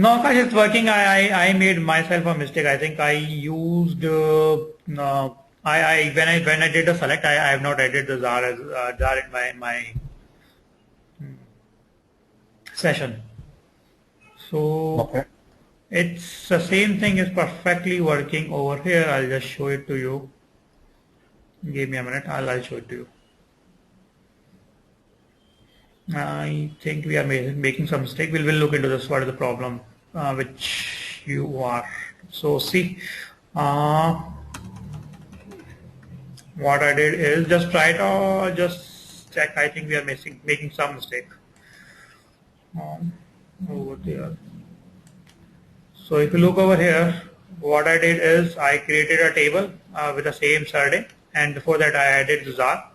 No, Akash, it's working. I made myself a mistake. I think I used no, I when I did the select, I have not added the jar as jar in my session. So Okay. it's the same thing is perfectly working over here. I'll just show it to you. Give me a minute. I'll show it to you. I think we are making some mistake. We'll look into this. What is the problem which you are? So see, uh, what I did is just try to just check. I think we are making some mistake over there. So if you look over here, what I did is I created a table with the same surname, and before that I added the ZAR,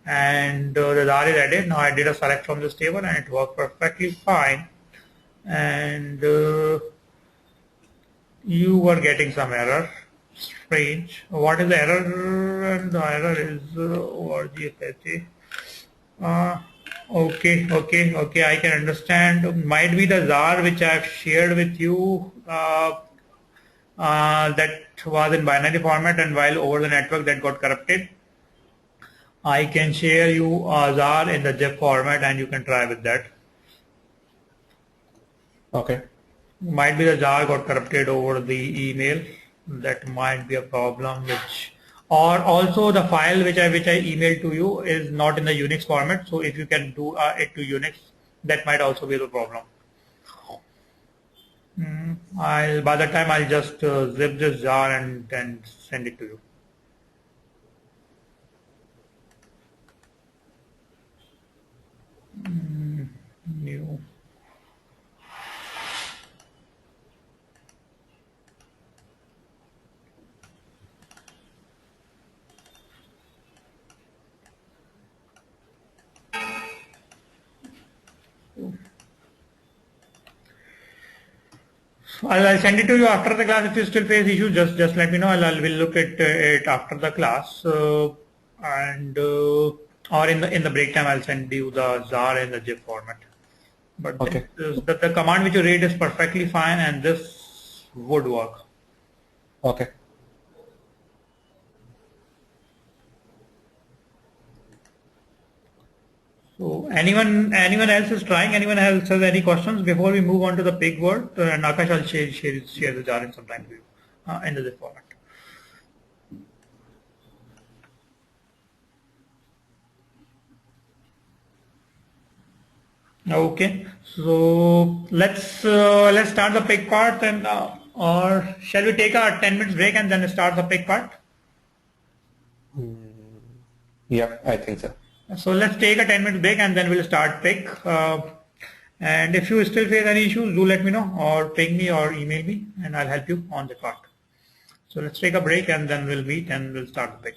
and the ZAR is added. Now I did a select from this table, and it worked perfectly fine. And you were getting some error. Strange. What is the error? And the error is org. Okay. I can understand. Might be the ZAR which I've shared with you that was in binary format, and while over the network that got corrupted. I can share you ZAR in the zip format, and you can try with that. Okay. Might be the jar got corrupted over the email. That might be a problem. Which, or also the file which I emailed to you is not in the Unix format. So if you can do it to Unix, that might also be the problem. I'll by the time I'll just zip this jar and send it to you. New. I'll send it to you after the class. If you still face issues, just let me know. We'll look at it after the class, and or in the break time, I'll send you the ZAR in the zip format. But Okay. the command which you read is perfectly fine, and this would work. Okay. So anyone else is trying? Anyone else has any questions before we move on to the pig word? And Akash, I'll share the jar in some time to you in the zip format. Okay, so let's start the pig part, and or shall we take a 10 minutes break and then start the pig part? Yeah, I think so. So let's take a 10 minute break and then we'll start pig. And if you still face any issues, do let me know or ping me or email me, and I'll help you on the part. So let's take a break and then we'll meet and we'll start the pig.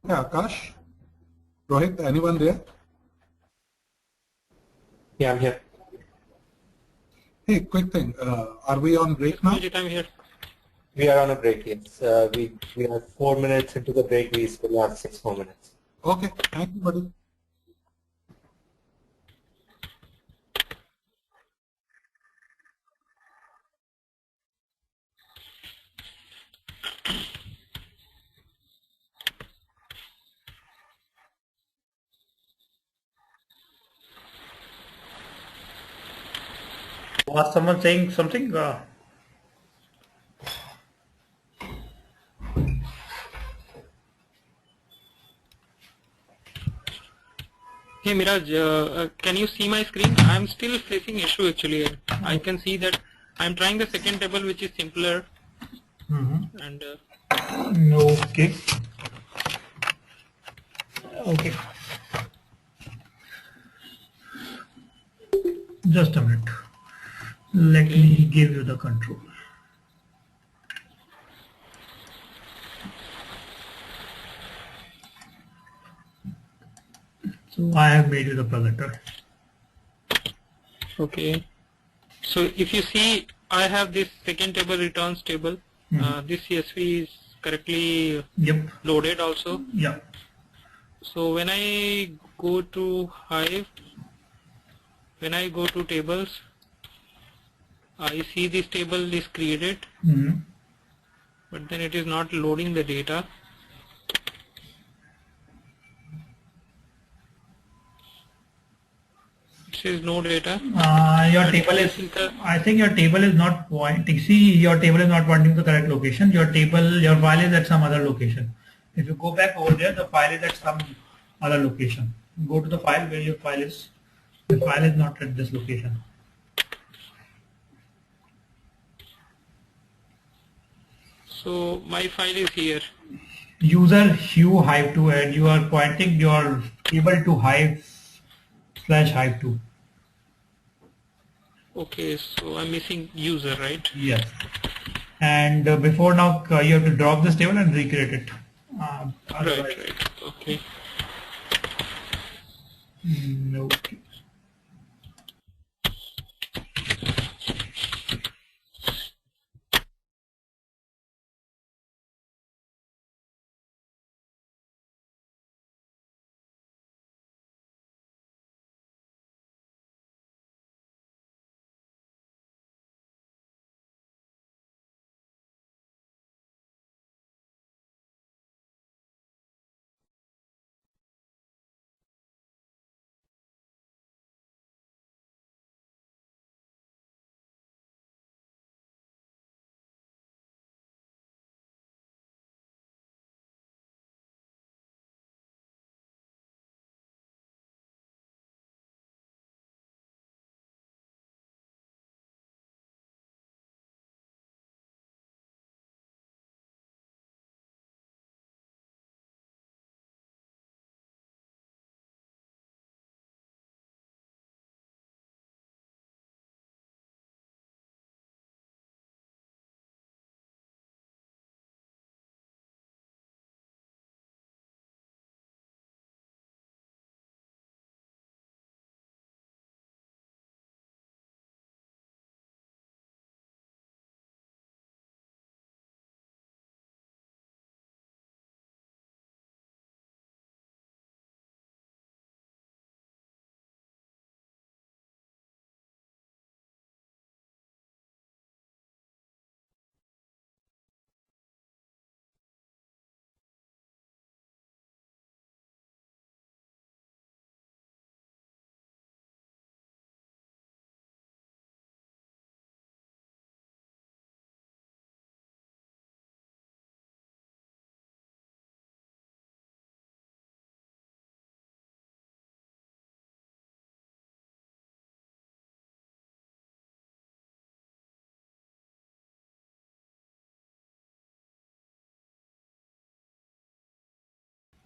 Yeah, Akash, Rohit, anyone there? Yeah, I'm here. Hey, quick thing. Are we on break now? I'm here. We are on a break, yes. We are 4 minutes into the break. We still have 6 more minutes. Okay, thank you, buddy. Was someone saying something? Hey Miraj, can you see my screen? I'm still facing issue actually. I can see that I'm trying the second table which is simpler and Okay. Okay. Just a minute. Let me give you the control. So I have made you the presenter. okay. So if you see, I have this second table returns table. This CSV is correctly Yep. loaded also. Yeah. So when I go to Hive, when I go to tables, I see this table is created, but then it is not loading the data. It says no data. Your table is, I think your table is not pointing. See, your table is not pointing to the correct location. Your file is at some other location. If you go back over there, the file is at some other location. Go to the file where your file is. The file is not at this location. So my file is here. User Hue Hive 2, and you are pointing your table to Hive/Hive 2. Okay, so I'm missing user, right? Yes. And before now, you have to drop this table and recreate it. Right. Okay. Okay.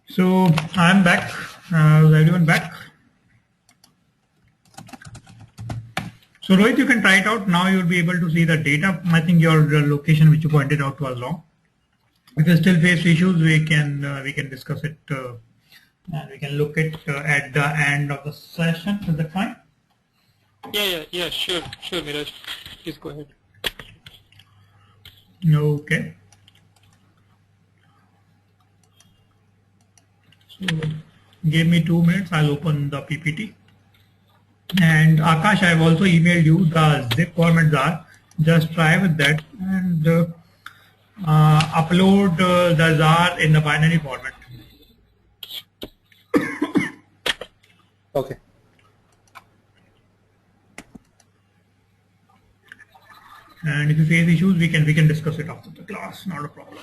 So I'm back. Is everyone back? So Rohit, you can try it out. Now you'll be able to see the data. I think your location which you pointed out was wrong. If you still face issues, we can discuss it and we can look at the end of the session. Is that fine? Yeah, sure, Miraj. Please go ahead. Okay. So give me 2 minutes. I'll open the PPT. And Akash, I've also emailed you the zip format ZAR. Just try with that and upload the ZAR in the binary format. Okay. And if you face issues, we can discuss it after the class. Not a problem.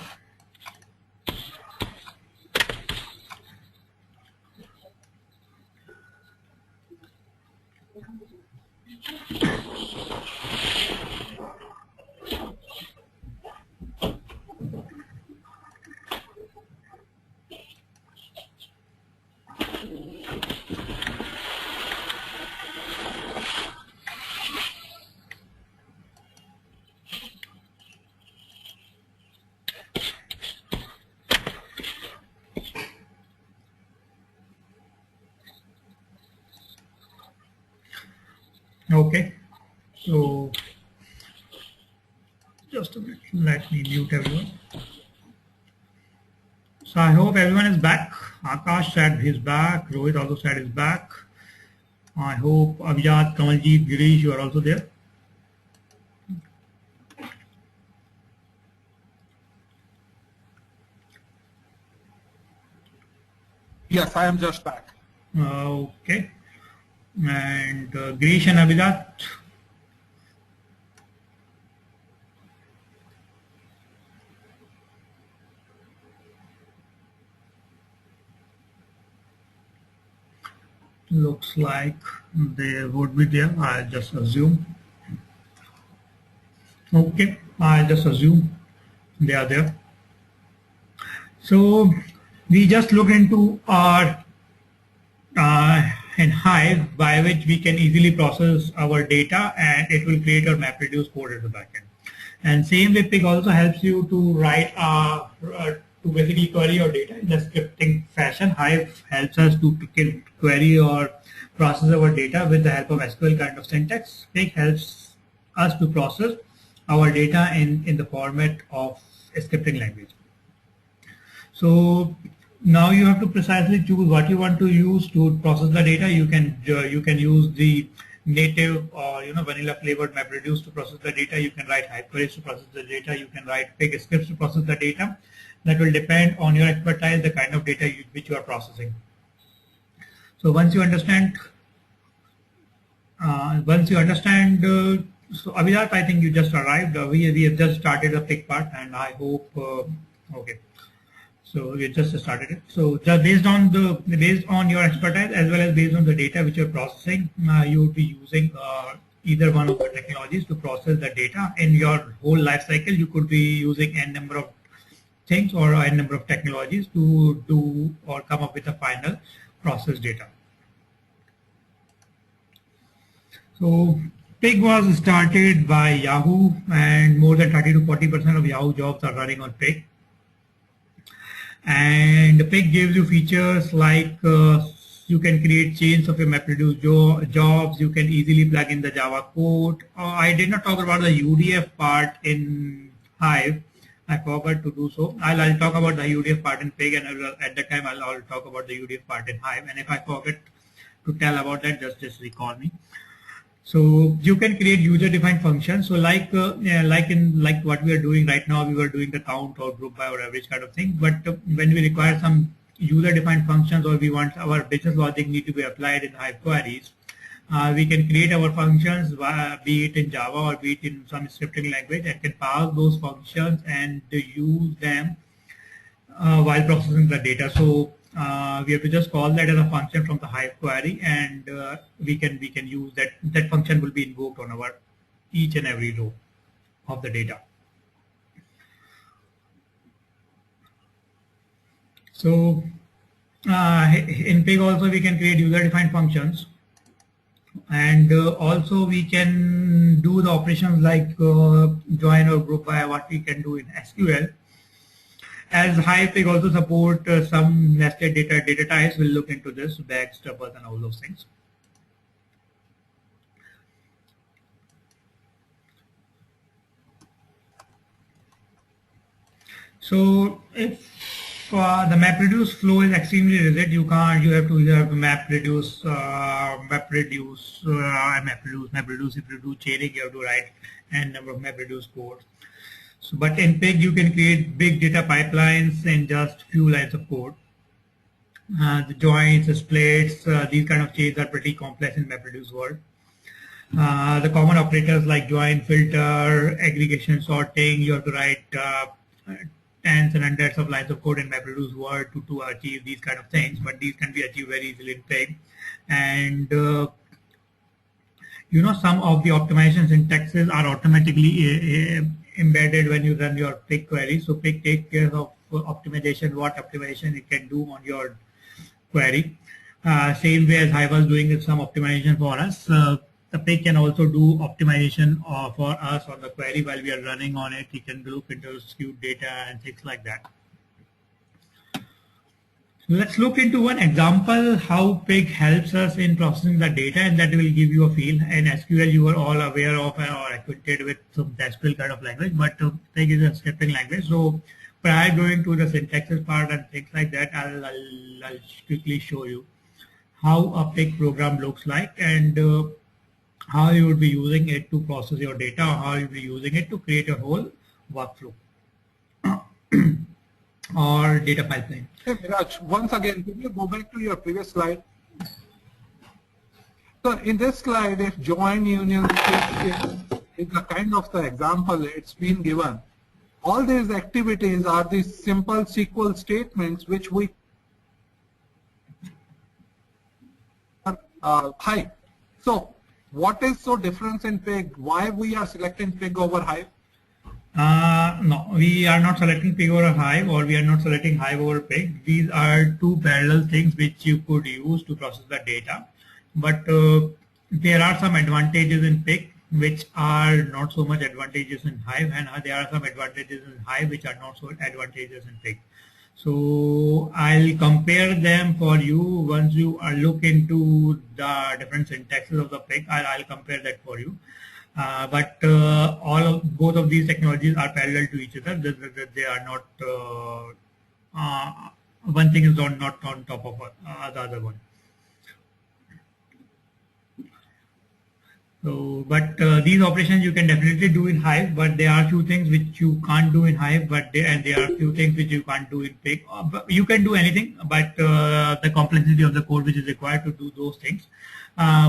Okay, so just a minute, let me mute everyone. So I hope everyone is back. Akash said he's back, Rohit also said he's back. I hope Abhijat, Kamaljeet, Girish, you are also there. Yes, I am just back. Okay, and Girish and Abhijat. Looks like they would be there. I just assume. Okay, I just assume they are there. So we just look into our in Hive, by which we can easily process our data and it will create our MapReduce code at the backend. And same way, Pig also helps you to write to basically query your data in a scripting fashion. Hive helps us to query or process our data with the help of SQL kind of syntax. Pig helps us to process our data in the format of a scripting language. So now you have to precisely choose what you want to use to process the data. You can use the native or vanilla flavored MapReduce to process the data. You can write Hive queries to process the data. You can write Pig scripts to process the data. That will depend on your expertise, the kind of data which you are processing. So once you understand, so Abhijat, I think you just arrived. We have just started the Pig part, and I hope okay. So we just started it. So just based on your expertise as well as based on the data which you're processing, you would be using either one of the technologies to process the data in your whole life cycle. You could be using n number of things or n number of technologies to do or come up with a final process data. So Pig was started by Yahoo, and more than 30 to 40% of Yahoo jobs are running on Pig. And Pig gives you features like you can create chains of your MapReduce jobs. You can easily plug in the Java code. I did not talk about the UDF part in Hive. I forgot to do so. I'll talk about the UDF part in Pig, and at that time I'll talk about the UDF part in Hive. And if I forget to tell about that, just recall me. So you can create user-defined functions. So like what we are doing right now, we were doing the count or group by or average kind of thing. But when we require some user-defined functions or we want our business logic need to be applied in Hive queries, we can create our functions, be it in Java or be it in some scripting language, and can pass those functions and use them while processing the data. So we have to just call that as a function from the Hive query, and we can use that function will be invoked on our each and every row of the data. So in Pig also we can create user-defined functions, and also we can do the operations like join or group by what we can do in SQL. As Hive also support some nested data types, we'll look into this, bags, tuples, and all those things. So if the MapReduce flow is extremely rigid, you have to MapReduce. If you do chaining, you have to write n number of MapReduce codes. So, but in Pig, you can create big data pipelines in just few lines of code. The joins, the splits, these kind of chains are pretty complex in MapReduce world. The common operators like join, filter, aggregation, sorting, you have to write tens and hundreds of lines of code in MapReduce Word to achieve these kind of things, but these can be achieved very easily in Pig. And some of the optimization syntaxes are automatically embedded when you run your Pig query. So Pig takes care of optimization, what optimization it can do on your query. Same way as Hive was doing some optimization for us. The Pig can also do optimization for us on the query while we are running on it. It can look into skewed data and things like that. Let's look into one example how Pig helps us in processing the data, and that will give you a feel. In SQL, you are all aware of or acquainted with some SQL kind of language, but Pig is a scripting language. So prior going to the syntaxes part and things like that, I'll quickly show you how a Pig program looks like and how you would be using it to process your data, or how you'll be using it to create a whole workflow or data pipeline. Hey, Miraj, once again, can you go back to your previous slide? So in this slide, if join union is the kind of the example it's been given, all these activities are these simple SQL statements which we Hive. So what is so different in Pig? Why we are selecting Pig over Hive? No, we are not selecting Pig over Hive, or we are not selecting Hive over Pig. These are two parallel things which you could use to process the data. But there are some advantages in Pig which are not so much advantageous in Hive, and there are some advantages in Hive which are not so advantageous in Pig. So I'll compare them for you once you look into the different syntaxes of the Pig. I'll compare that for you. But both of these technologies are parallel to each other. They are not. One thing is not on top of the other one. So, but these operations you can definitely do in Hive, but there are few things which you can't do in Hive, and there are few things which you can't do in Pig. But you can do anything, but the complexity of the code which is required to do those things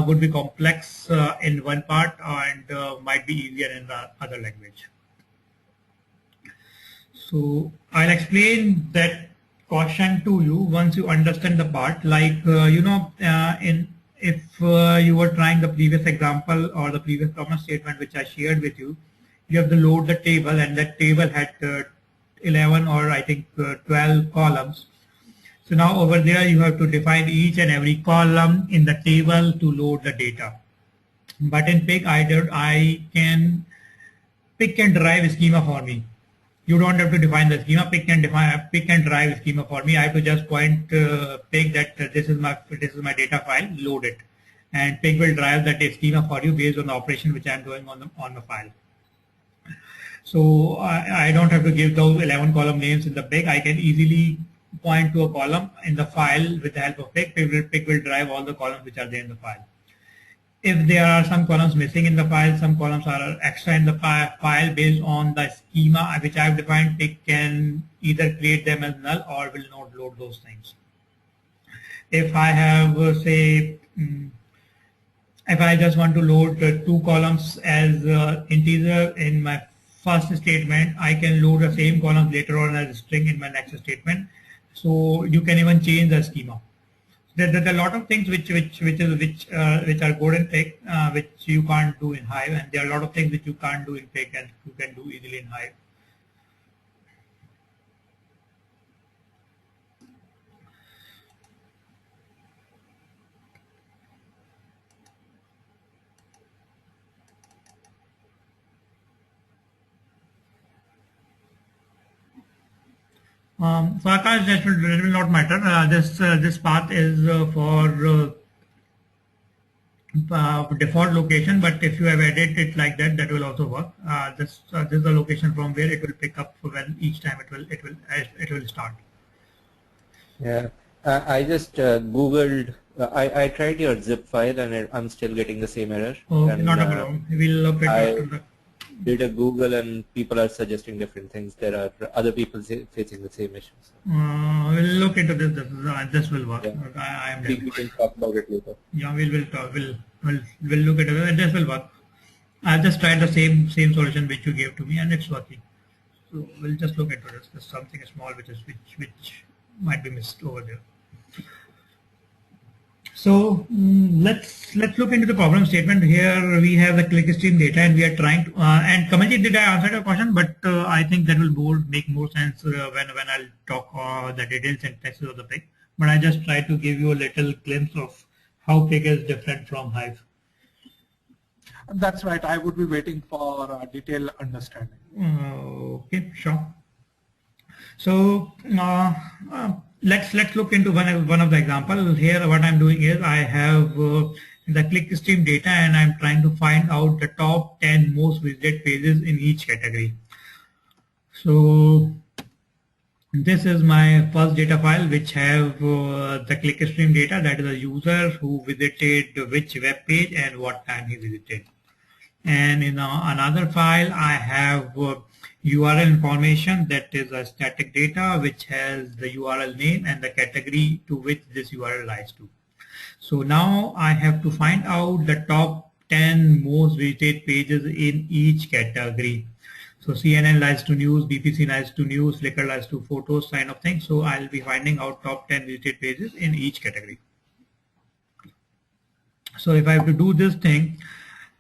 would be complex in one part and might be easier in the other language. So I'll explain that question to you once you understand the part. Like if you were trying the previous example or the previous common statement which I shared with you, you have to load the table, and that table had 11 or I think 12 columns. So now over there you have to define each and every column in the table to load the data. But in Pig, Pig can derive a schema for me. You don't have to define the schema. Pig can drive a schema for me. I have to just point Pig that this is my data file, load it, and Pig will drive that schema for you based on the operation which I am doing on the file. So I don't have to give those 11 column names in the Pig. I can easily point to a column in the file with the help of Pig. Pig will drive all the columns which are there in the file. If there are some columns missing in the file, some columns are extra in the file based on the schema which I have defined, Pig can either create them as null or will not load those things. If I have, say, if I just want to load 2 columns as integer in my first statement, I can load the same columns later on as a string in my next statement. So you can even change the schema. There are a lot of things which are good in Pig, which you can't do in Hive, and there are a lot of things which you can't do in Pig and you can do easily in Hive. So Akash, that will not matter. This path is for default location, but if you have edited it like that, that will also work. This is the location from where it will pick up when each time it will start. Yeah, I just Googled. I tried your zip file and I'm still getting the same error. Okay, And, not a problem. We'll look at I after the. did a Google and people are suggesting different things. There are other people facing the same issues. We'll look into this. This will work. Yeah. I am We there. can talk about it later. Yeah, we'll talk. We'll look at it. This will work. I've just tried the same solution which you gave to me, and it's working. So we'll just look into this. There's something small which might be missed over there. So let's look into the problem statement. Here we have the clickstream data, and we are trying to. And Kamalji, did I answer your question? But I think that will make more sense when I'll talk the details and texts of the pig. But I just try to give you a little glimpse of how pig is different from Hive. That's right. I would be waiting for a detailed understanding. Okay, sure. So let's look into one of the examples. Here what I'm doing is I have the clickstream data, and I'm trying to find out the top 10 most visited pages in each category. So this is my first data file which have the clickstream data, that is a user who visited which web page and what time he visited. And in another file I have URL information, that is a static data which has the URL name and the category to which this URL lies to. So now I have to find out the top 10 most visited pages in each category. So CNN lies to news, BPC lies to news, Flickr lies to photos, kind of thing. So I'll be finding out top 10 visited pages in each category. So if I have to do this thing,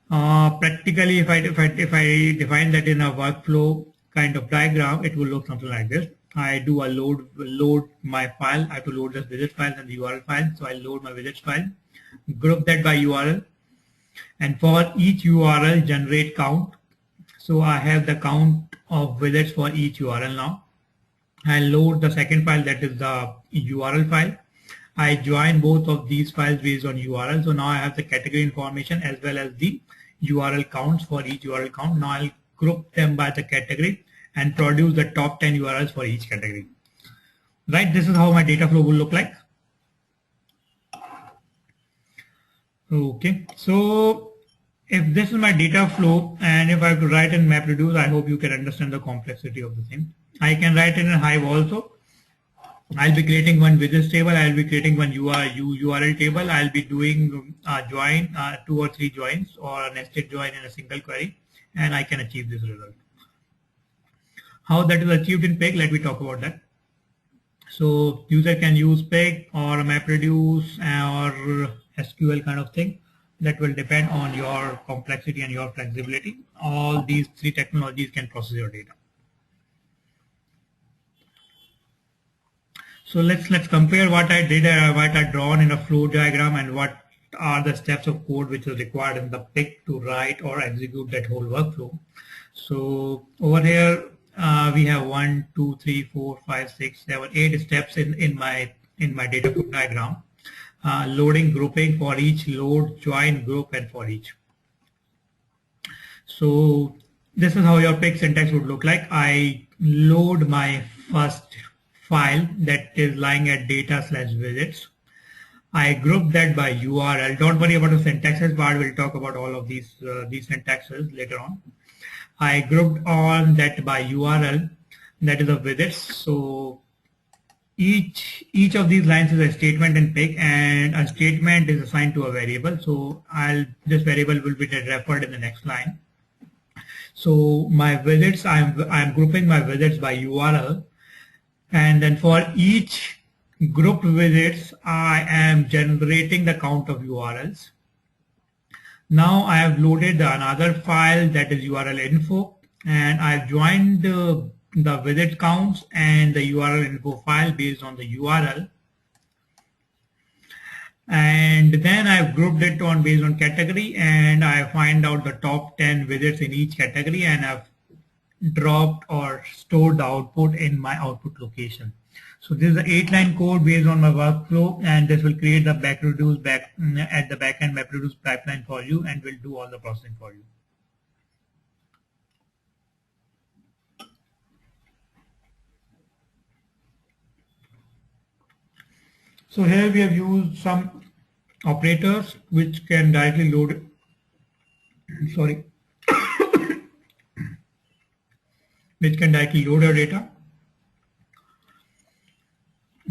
practically if I define that in a workflow kind of diagram, it will look something like this. I do a load my file. I have to load this visit file and the URL file. So I load my visits file, group that by URL, and for each URL generate count. So I have the count of visits for each URL now. I load the second file, that is the URL file. I join both of these files based on URL. So now I have the category information as well as the URL counts for each URL count. Now I'll group them by the category and produce the top 10 URLs for each category. Right, this is how my data flow will look like. Okay, so if this is my data flow and if I have to write in MapReduce, I hope you can understand the complexity of the thing. I can write it in Hive also. I'll be creating one visits table. I'll be creating one URL table. I'll be doing join, 2 or 3 joins or a nested join in a single query, and I can achieve this result. How that is achieved in Pig, let me talk about that. So user can use Pig or MapReduce or SQL kind of thing. That will depend on your complexity and your flexibility. All these 3 technologies can process your data. So let's compare what I did, what I drawn in a flow diagram, and what are the steps of code which is required in the Pig to write or execute that whole workflow. So over here we have 1, 2, 3, 4, 5, 6, 7, 8 steps in my data flow diagram. Loading, grouping for each, load, join, group, and for each. So this is how your Pig syntax would look like. I load my first file that is lying at data/visits. I group that by URL. Don't worry about the syntaxes part. We'll talk about all of these syntaxes later on. I grouped on that by URL, that is a visits. So each of these lines is a statement in Pig, and a statement is assigned to a variable. So this variable will be referred in the next line. So my visits, I'm grouping my visits by URL, and then for each grouped visits, I am generating the count of URLs. Now I have loaded another file, that is URL info, and I've joined the visit counts and the URL info file based on the URL. And then I've grouped it based on category, and I find out the top 10 visits in each category, and I've dropped or stored the output in my output location. So this is an 8-line code based on my workflow, and this will create the MapReduce at the backend MapReduce pipeline for you, and will do all the processing for you. So here we have used some operators which can directly load, sorry, which can directly load your data.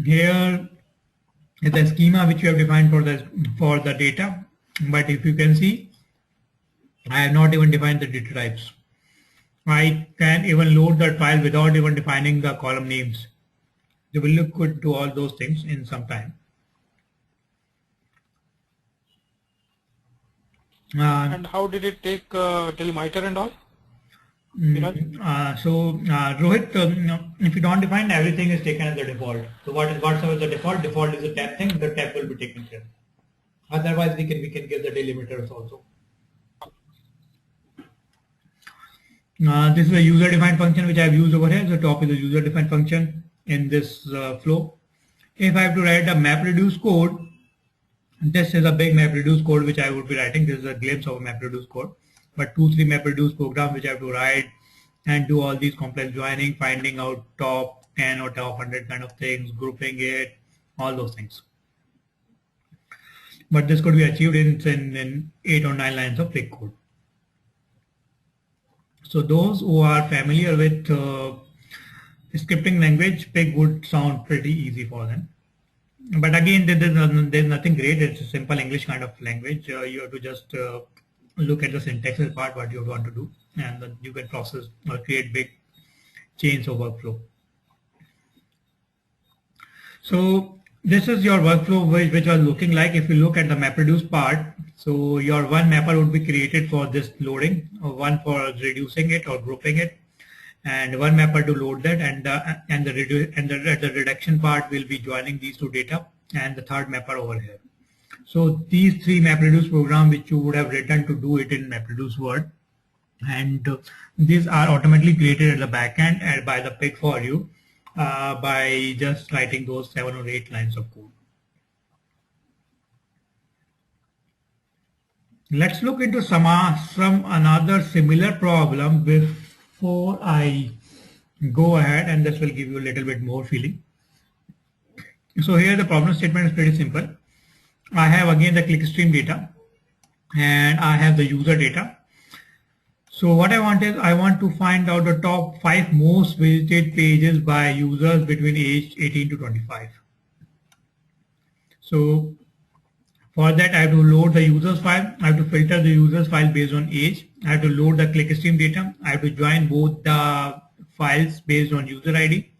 Here is the schema which we have defined for the data, but if you can see, I have not even defined the data types. I can even load that file without even defining the column names. We will look into all those things in some time. And how did it take delimiter and all? Rohit, if you don't define, everything is taken as the default. So whatsoever the default is a tab thing, the tab will be taken care. Otherwise, we can give the delimiters also. This is a user-defined function which I have used over here. The top is a user-defined function in this flow. If I have to write a MapReduce code, this is a big MapReduce code which I would be writing. This is a glimpse of a MapReduce code, but 2-3 MapReduce programs which I have to write and do all these complex joining, finding out top 10 or top 100 kind of things, grouping it, all those things. But this could be achieved in 8 or 9 lines of Pig code. So those who are familiar with scripting language, Pig would sound pretty easy for them. But again, there's nothing great. It's a simple English kind of language. You have to just look at the syntax part, what you want to do, and then you can process or create big chains of workflow. So this is your workflow which was looking like. If you look at the MapReduce part, so your one mapper would be created for this loading, or one for reducing it or grouping it, and one mapper to load that, and the reduction part will be joining these two data, and the third mapper over here. So these 3 MapReduce programs which you would have written to do it in MapReduce Word, and these are automatically created at the backend and by the Pig for you by just writing those 7 or 8 lines of code. Let's look into some another similar problem before I go ahead, and this will give you a little bit more feeling. So here the problem statement is pretty simple. I have again the clickstream data, and I have the user data. So what I want is, I want to find out the top 5 most visited pages by users between age 18 to 25. So for that, I have to load the users file. I have to filter the users file based on age. I have to load the clickstream data. I have to join both the files based on user ID.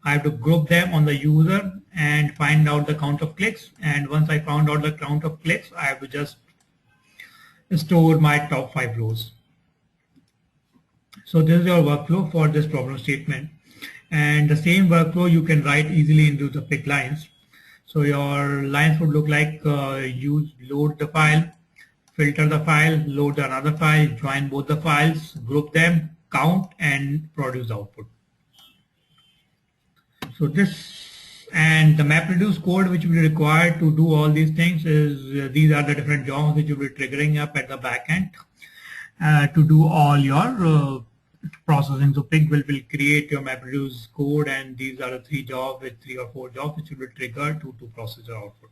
I have to group them on the user and find out the count of clicks. And once I found out the count of clicks, I have to just store my top 5 rows. So this is your workflow for this problem statement. And the same workflow you can write easily into the Pig lines. So your lines would look like load the file, filter the file, load another file, join both the files, group them, count, and produce the output. So this, and the MapReduce code which will be required to do all these things is these are the different jobs which will be triggering up at the backend to do all your processing. So Pig will create your MapReduce code, and these are the 3 jobs with 3 or 4 jobs which will be triggered to process your output.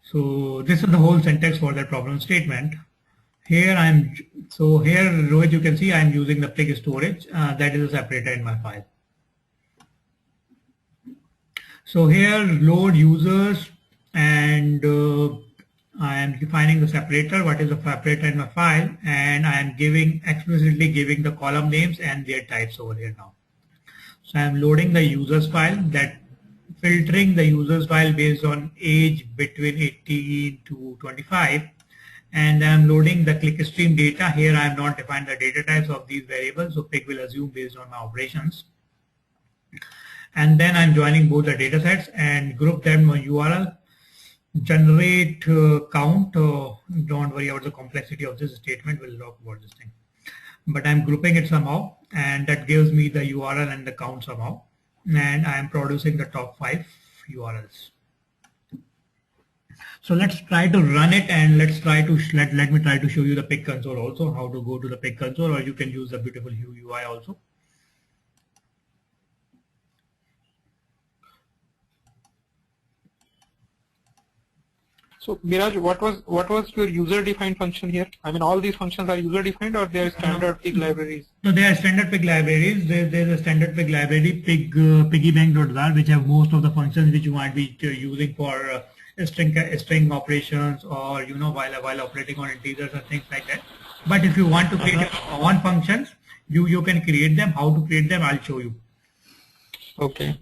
So this is the whole syntax for that problem statement. Here here Rohit, you can see I am using the Pig storage that is a separator in my file. So here load users, and I am defining the separator, what is the separator in my file, and I am explicitly giving the column names and their types over here now. So I am loading the users file, that filtering the users file based on age between 18 to 25, and I am loading the clickstream data. Here I have not defined the data types of these variables, so Pig will assume based on my operations. And then I'm joining both the data sets and group them on URL. Generate count. Don't worry about the complexity of this statement. We'll talk about this thing. but I'm grouping it somehow, and that gives me the URL and the count somehow, and I'm producing the top 5 URLs. So let's try to run it, and let's try to let me try to show you the Pig console also, how to go to the Pig console, or you can use the beautiful UI also. So Miraj, what was your user-defined function here? I mean, all these functions are user-defined, or they are standard Pig libraries? So they are standard Pig libraries. There's a standard Pig library, piggybank.zar, which have most of the functions which you might be using for string operations, or while operating on integers and things like that. But if you want to create your own functions, you can create them. How to create them, I'll show you. Okay.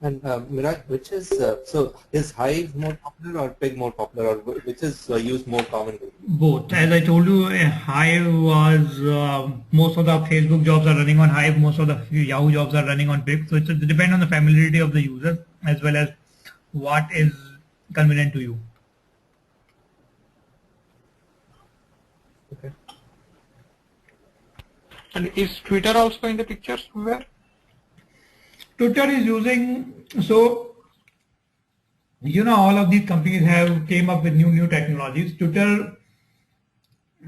And Miraj, which is so is Hive more popular or Pig more popular, or which is used more commonly? Both. As I told you, Hive was most of the Facebook jobs are running on Hive, most of the Yahoo jobs are running on Pig. So it depends on the familiarity of the user as well as what is convenient to you. Okay. And is Twitter also in the picture somewhere? Twitter is using, so all of these companies have came up with new technologies. Twitter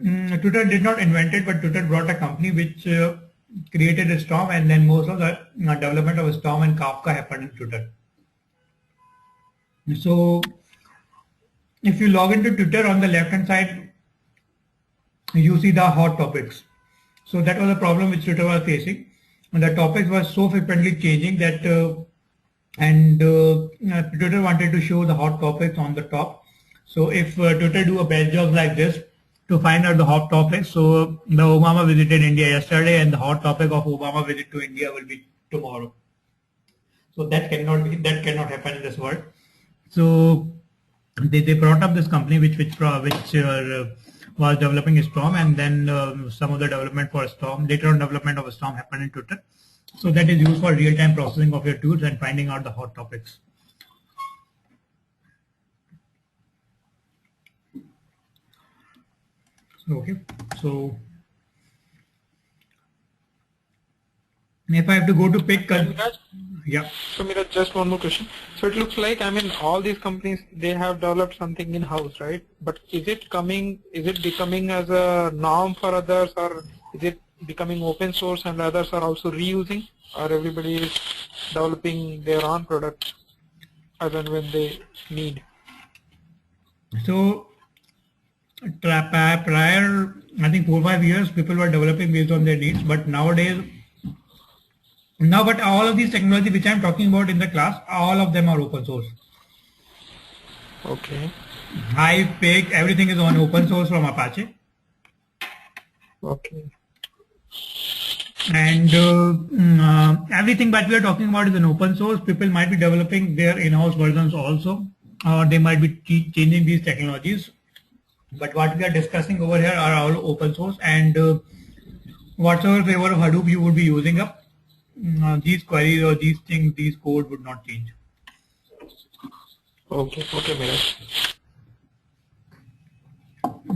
did not invent it, but Twitter brought a company which created a Storm, and then most of the development of Storm and Kafka happened in Twitter. So if you log into Twitter, on the left hand side you see the hot topics. So that was a problem which Twitter was facing. And the topics were so frequently changing that Twitter wanted to show the hot topics on the top. So if Twitter do a bad job like this to find out the hot topics, so the Obama visited India yesterday, and the hot topic of Obama visit to India will be tomorrow. So that cannot happen in this world. So they brought up this company which was developing a Storm, and then some of the development for Storm, later on development of a Storm happened in Twitter. So that is used for real-time processing of your tweets and finding out the hot topics. Okay, so if I have to go to Pig, yeah. So Miraj, just one more question. So it looks like, I mean, all these companies, they have developed something in-house, right? But is it becoming as a norm for others, or is it becoming open source and others are also reusing, or everybody is developing their own product as and when they need? So prior, I think 4 or 5 years, people were developing based on their needs, but nowadays, but all of these technology which I'm talking about in the class, all of them are open source. Okay. Hive, Pig, everything is on open source from Apache. Okay. And everything that we are talking about is an open source. People might be developing their in-house versions also, or they might be changing these technologies. But what we are discussing over here are all open source, and whatsoever flavor of Hadoop you would be using up, these queries or these things, these code would not change. Okay, Miraj.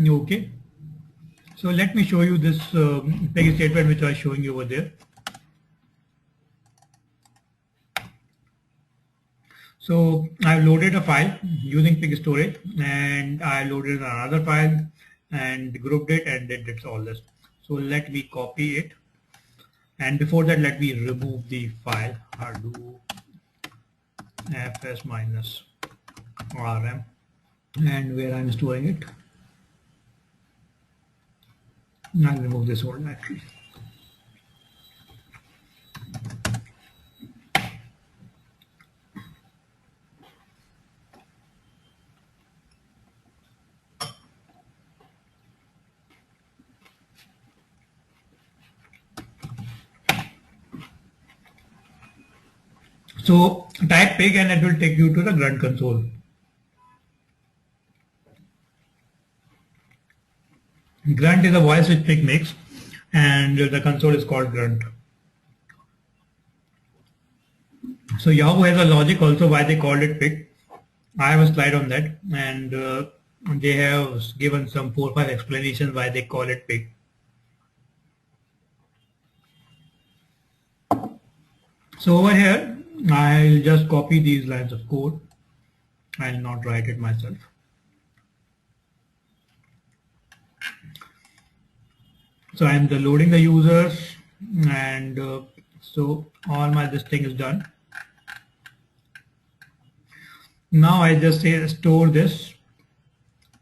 Okay. So let me show you this Pig statement which I was showing you over there. So I've loaded a file using Pig storage, and I loaded another file and grouped it, and did all this. So let me copy it. And before that, let me remove the file Hadoop fs-rm, and where I'm storing it. I'll remove this whole directory. So type Pig and it will take you to the grunt console. Grunt is a voice which Pig makes, and the console is called grunt. So Yahoo has a logic also why they called it Pig. I have a slide on that, and they have given some 4 or 5 explanations why they call it pig. So over here, I'll just copy these lines of code. I'll not write it myself. So I'm loading the users, and so all my this thing is done. Now I just say store this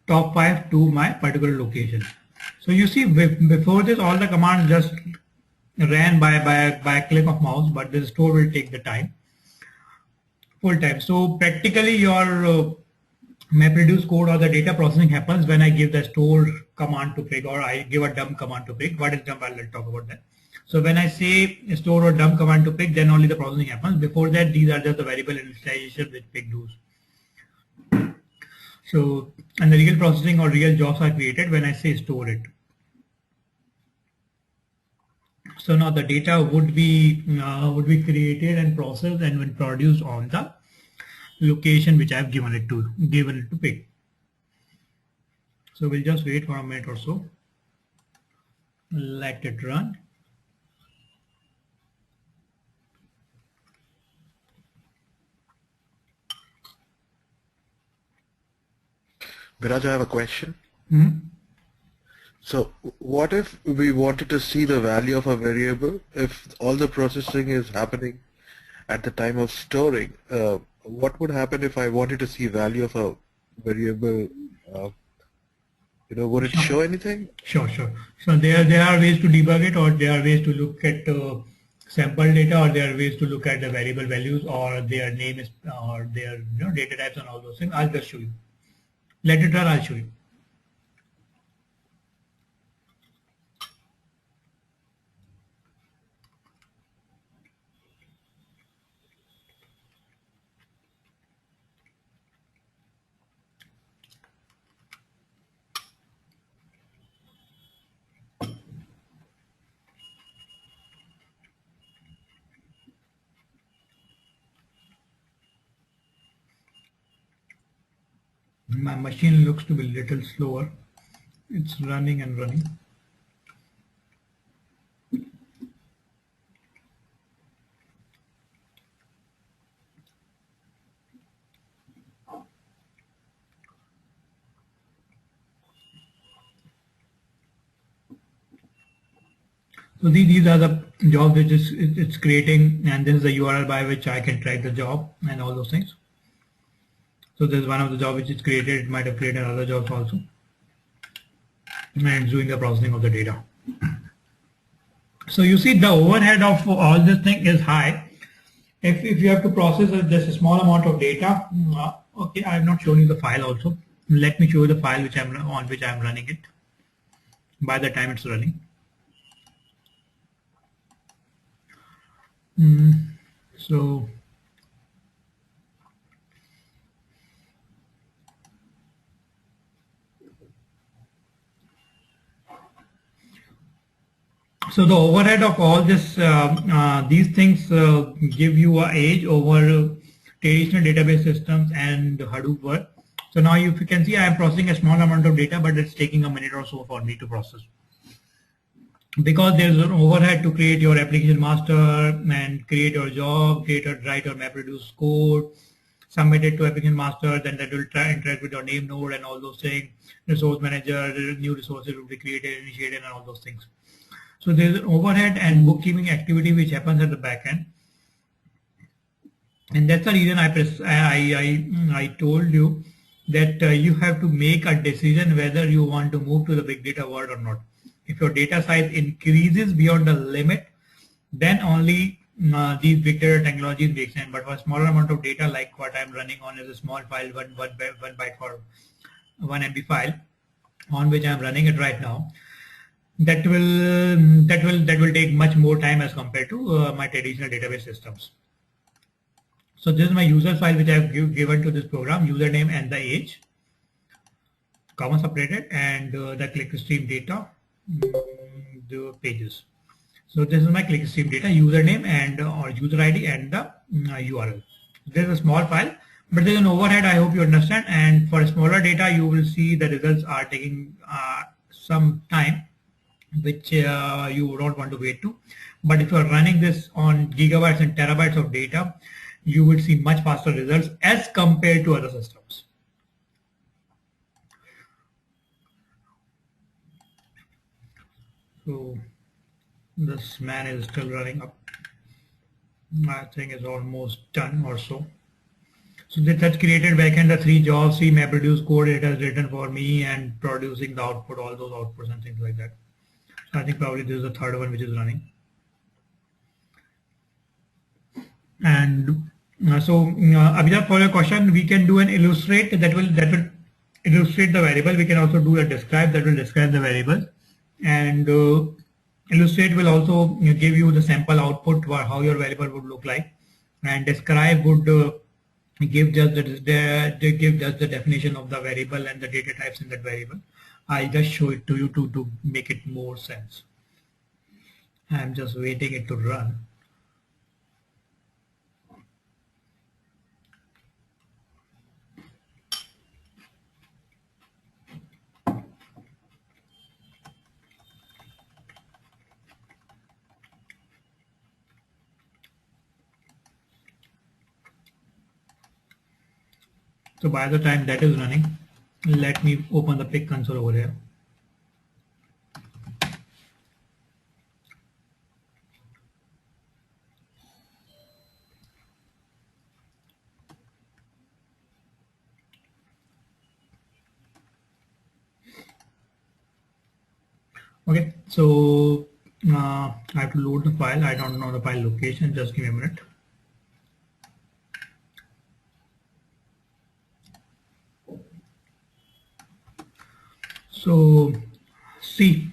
top 5 to my particular location. So you see before this all the commands just ran by a click of mouse, but the store will take the time, full time. So practically your MapReduce code or the data processing happens when I give the store command to Pig, or I give a dump command to Pig. What is dump? I'll talk about that. So when I say store or dump command to Pig, then only the processing happens. Before that, these are just the variable initialization which Pig does. So, and the real processing or real jobs are created when I say store it. So now the data would be created and processed and when produced on the location which I have given it to Pig. So we'll just wait for a minute or so. Let it run. Viraj, I have a question. Hmm? So what if we wanted to see the value of a variable if all the processing is happening at the time of storing? What would happen if I wanted to see value of a variable? Would it show anything? Sure. So there are ways to debug it, or there are ways to look at sample data, or there are ways to look at the variable values, or their name is, or their data types and all those things. I'll just show you. Let it run. I'll show you. My machine looks to be a little slower. It's running and running. So these are the jobs which it's creating, and this is the URL by which I can track the job and all those things. So there's one of the job which is created. It might have created other jobs also, and doing the processing of the data. So you see the overhead of all this thing is high. If you have to process just a small amount of data, okay, I have not shown you the file also. Let me show you the file on which I'm running it by the time it's running. So the overhead of all this, these things give you an edge over traditional database systems and Hadoop work. So now if you can see, I am processing a small amount of data, but it's taking a minute or so for me to process. Because there's an overhead to create your application master and create your job, write your MapReduce code, submit it to application master, then that will interact with your name node and all those things. Resource manager, new resources will be created, initiated, and all those things. So there's an overhead and bookkeeping activity which happens at the back end. And that's the reason I told you that you have to make a decision whether you want to move to the big data world or not. If your data size increases beyond the limit, then only these big data technologies make sense. But for a smaller amount of data, like what I'm running on is a small file, one byte for 1 MB file, on which I'm running it right now. That will take much more time as compared to my traditional database systems. So this is my user file which I have given to this program, username and the age, comma separated, and the clickstream data, the pages. So this is my clickstream data, username and or user ID and the URL. This is a small file, but there's an overhead, I hope you understand. And for smaller data, you will see the results are taking some time, which you don't want to wait to. But if you are running this on gigabytes and terabytes of data, you will see much faster results as compared to other systems. So this man is still running up. I think it's almost done or so. So that has created backend the 3 jobs, 3 MapReduce code it has written for me and producing the output, all those outputs and things like that. So I think probably this is the third one which is running. And Abhijat, for your question, we can do an illustrate that will illustrate the variable. We can also do a describe that will describe the variable, and illustrate will also give you the sample output for how your variable would look like, and describe would give just the definition of the variable and the data types in that variable. I just show it to you to make it more sense. I'm just waiting it to run. So by the time that is running, let me open the Pig console over here. Okay, so I have to load the file. I don't know the file location. Just give me a minute. So see,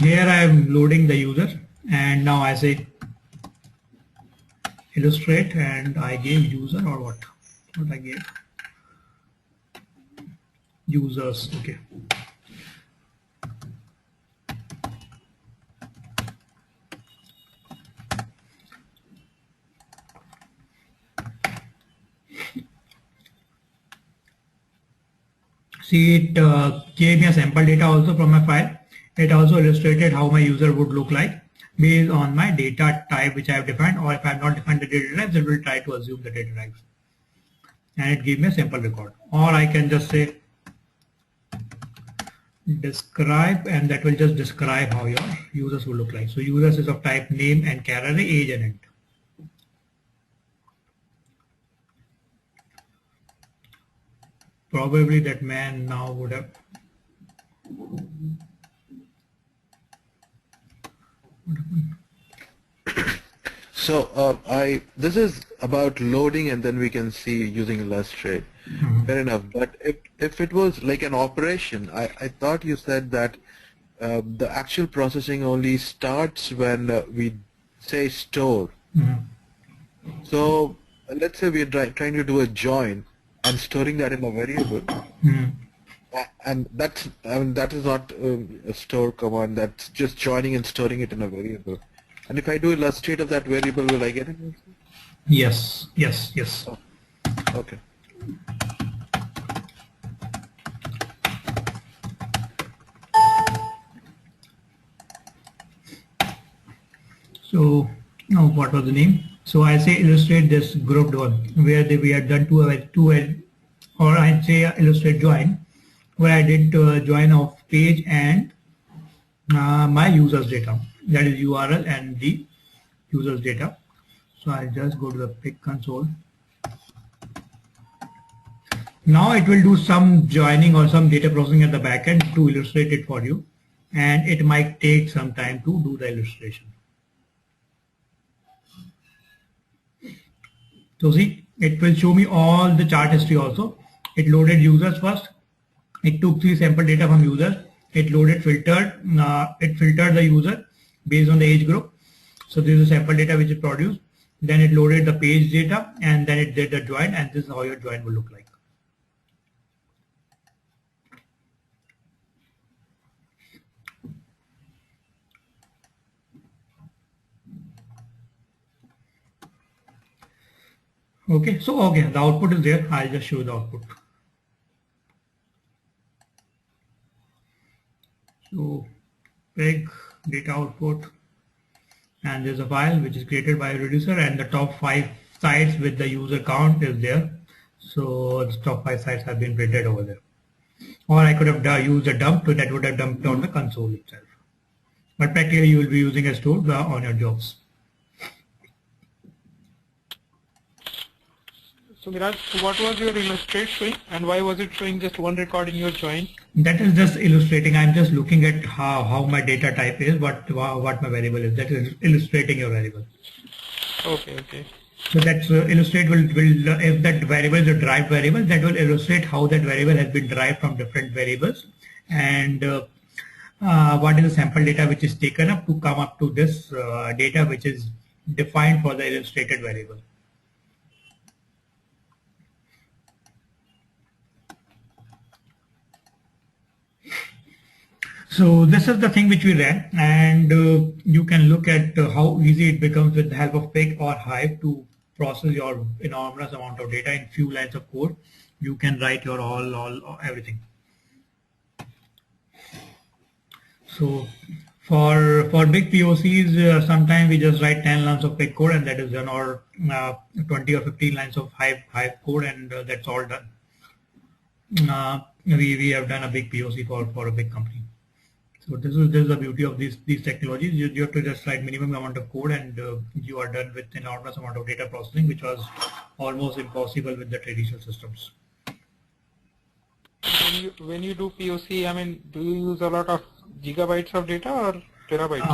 here I am loading the user, and now I say illustrate, and I gave user or what? What I gave? Users. Okay. See, it gave me a sample data also from my file. It also illustrated how my user would look like based on my data type which I have defined, or if I have not defined the data types, it will try to assume the data types. And it gave me a sample record. Or I can just say describe, and that will just describe how your users will look like. So users is of type name and char array, age and int. Probably that man now would have So this is about loading, and then we can see using illustrate. Fair enough. But if it was like an operation, I thought you said that the actual processing only starts when we say store. So let's say we're trying to do a join and storing that in a variable. And that's, I mean, that is not a store command. That's just joining and storing it in a variable. And if I do illustrate of that variable, will I get it? Yes, yes, yes. Oh, okay. So now what was the name? So I say illustrate this grouped one where we had done two, or I say illustrate join where I did join of page and my users data, that is URL and the users data. So I'll just go to the Pig console. Now it will do some joining or some data processing at the backend to illustrate it for you, and it might take some time to do the illustration. So see, it will show me all the chart history also. It loaded users first. It took 3 sample data from users. It loaded it filtered the user based on the age group. So this is sample data which it produced. Then it loaded the page data, and then it did the join, and this is how your join will look like. Okay, so okay, the output is there. I'll just show the output. So Pig data output, and there's a file which is created by a reducer, and the top 5 sites with the user count is there. So the top 5 sites have been printed over there. Or I could have used a dump, so that would have dumped on the console itself. But practically you will be using a store on your jobs. So Viraj, what was your illustrate showing, and why was it showing just one record in your join? That is just illustrating. I'm just looking at how my data type is, what my variable is. That is illustrating your variable. Okay, okay. So that's illustrate will if that variable is a derived variable, that will illustrate how that variable has been derived from different variables, and what is the sample data which is taken up to come up to this data which is defined for the illustrated variable. So this is the thing which we ran, and you can look at how easy it becomes with the help of Pig or Hive to process your enormous amount of data in few lines of code. You can write your all everything. So for big POCs, sometimes we just write 10 lines of Pig code and that is done, or 20 or 15 lines of Hive code, and that's all done. We have done a big POC for a big company. So this is the beauty of these technologies. You have to just write minimum amount of code, and you are done with enormous amount of data processing, which was almost impossible with the traditional systems. When you do POC, I mean, do you use a lot of gigabytes of data or terabytes?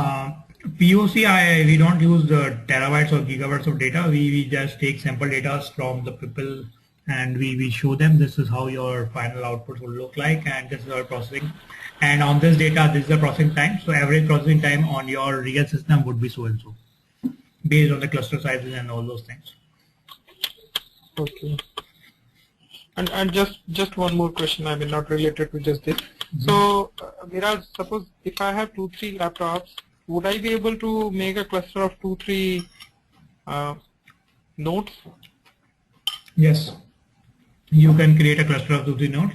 POC, we don't use the terabytes or gigabytes of data. We just take sample data from the people, and we show them this is how your final output will look like, and this is our processing. And on this data, this is the processing time. So average processing time on your real system would be so and so, based on the cluster sizes and all those things. Okay. And just one more question, I mean, not related to just this. So Viraj, suppose if I have 2-3 laptops, would I be able to make a cluster of 2-3 nodes? Yes. You can create a cluster of 2-3 nodes,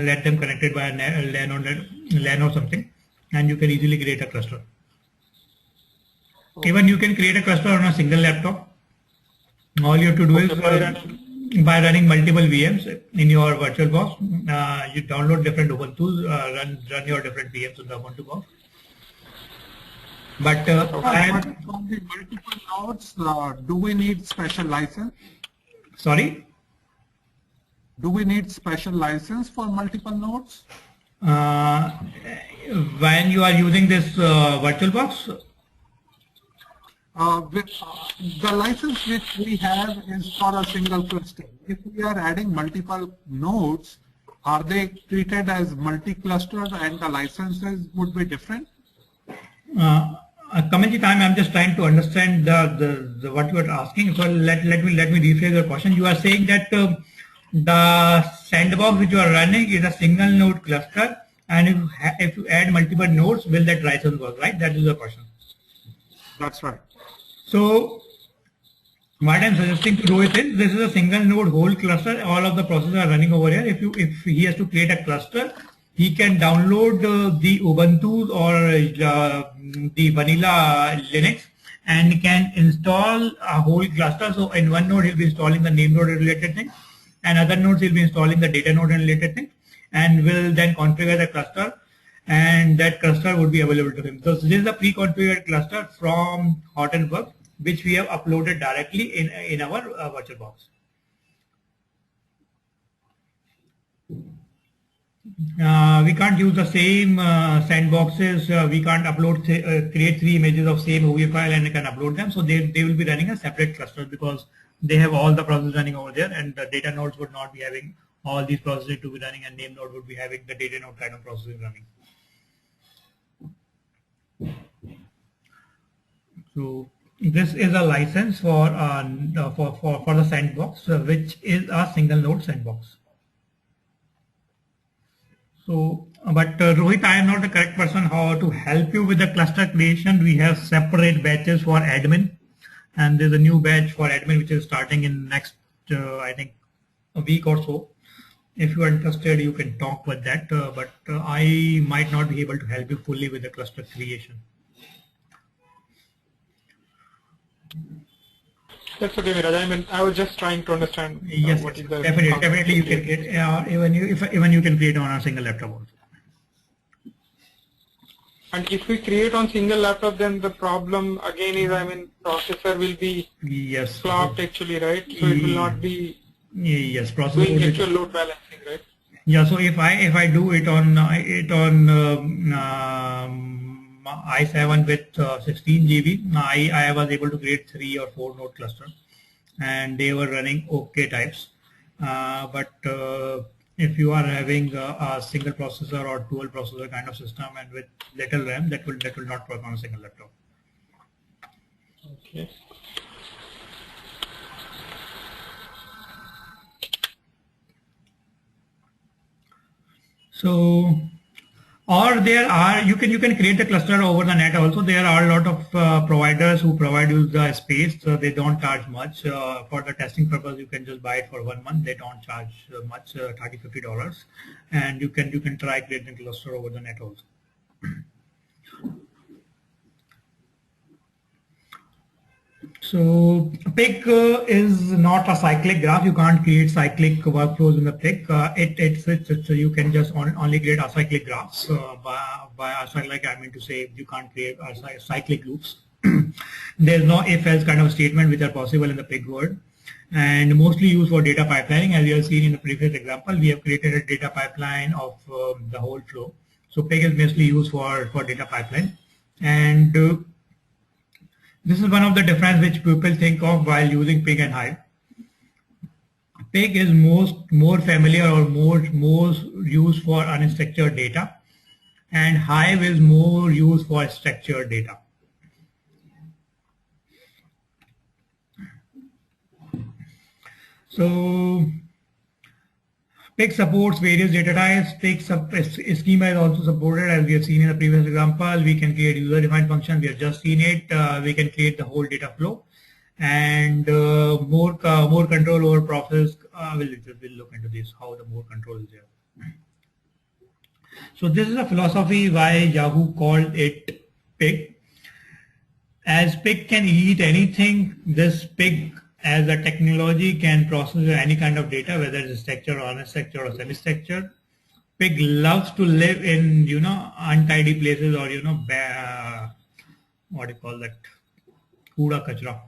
let them connected by a LAN or something, and you can easily create a cluster. Okay. Even you can create a cluster on a single laptop. All you have to do is by running multiple VMs in your VirtualBox, you download different Ubuntu, run your different VMs in the Ubuntu box. But for the multiple nodes, do we need special license? Sorry? Do we need special license for multiple nodes? When you are using this VirtualBox? The license which we have is for a single cluster. If we are adding multiple nodes, are they treated as multi-cluster and the licenses would be different? Kamalji, I'm just trying to understand the what you are asking. So let me rephrase your question. You are saying that the sandbox which you are running is a single node cluster, and if you add multiple nodes, will that license work, right? That is the question. That's right. So what I'm suggesting to Rohit is, this is a single node whole cluster. All of the processes are running over here. If he has to create a cluster, he can download the Ubuntu or the vanilla Linux and can install a whole cluster. So in one node he'll be installing the name node related thing, and other nodes he'll be installing the data node related thing, and will then configure the cluster, and that cluster would be available to him. So this is a pre-configured cluster from Hot&Work, which we have uploaded directly in our VirtualBox. We can't use the same sandboxes. We can't upload, create 3 images of same OV file and can upload them. So they will be running a separate cluster because they have all the processes running over there, and the data nodes would not be having all these processes to be running, and name node would be having the data node kind of processing running. So this is a license for the sandbox, which is a single node sandbox. So, but Rohit, I am not the correct person how to help you with the cluster creation. We have separate batches for admin, and there's a new batch for admin which is starting in next I think a week or so. If you are interested, you can talk with that, but I might not be able to help you fully with the cluster creation. That's okay, Miraj. I mean, I was just trying to understand Yes, what yes, is the definitely you can create, even you can create on a single laptop also. And if we create on single laptop, then the problem again is, I mean, processor will be flopped actually, right? So it will not be doing actual load balancing, right? Yeah. So if I do it on i7 with 16 GB, I was able to create 3 or 4 node cluster, and they were running okay types. But if you are having a single processor or dual processor kind of system and with little RAM, that will not work on a single laptop. Okay. So, or there are, you can create the cluster over the net also. There are a lot of providers who provide you the space. So they don't charge much. For the testing purpose, you can just buy it for 1 month. They don't charge much, $30-50, and you can try creating a cluster over the net also. So Pig is not a cyclic graph. You can't create cyclic workflows in the Pig. You can just only create acyclic graphs. By acyclic, I mean to say you can't create cyclic loops. There's no if-else kind of statement which are possible in the Pig world, and mostly used for data pipelining. As you have seen in the previous example, we have created a data pipeline of the whole flow. So Pig is mostly used for data pipeline, and this is one of the difference which people think of while using Pig and Hive. Pig is more familiar or more used for unstructured data, and Hive is more used for structured data. So Pig supports various data types. Pig schema is also supported, as we have seen in the previous example. We can create user-defined function. We have just seen it. We can create the whole data flow, and more control over process. We'll look into this, how the more control is there. So this is a philosophy why Yahoo called it Pig. As Pig can eat anything, this Pig as a technology can process any kind of data, whether it's structured or unstructured or semi-structured. Pig loves to live in, untidy places, or, what do you call that? Kooda kachra.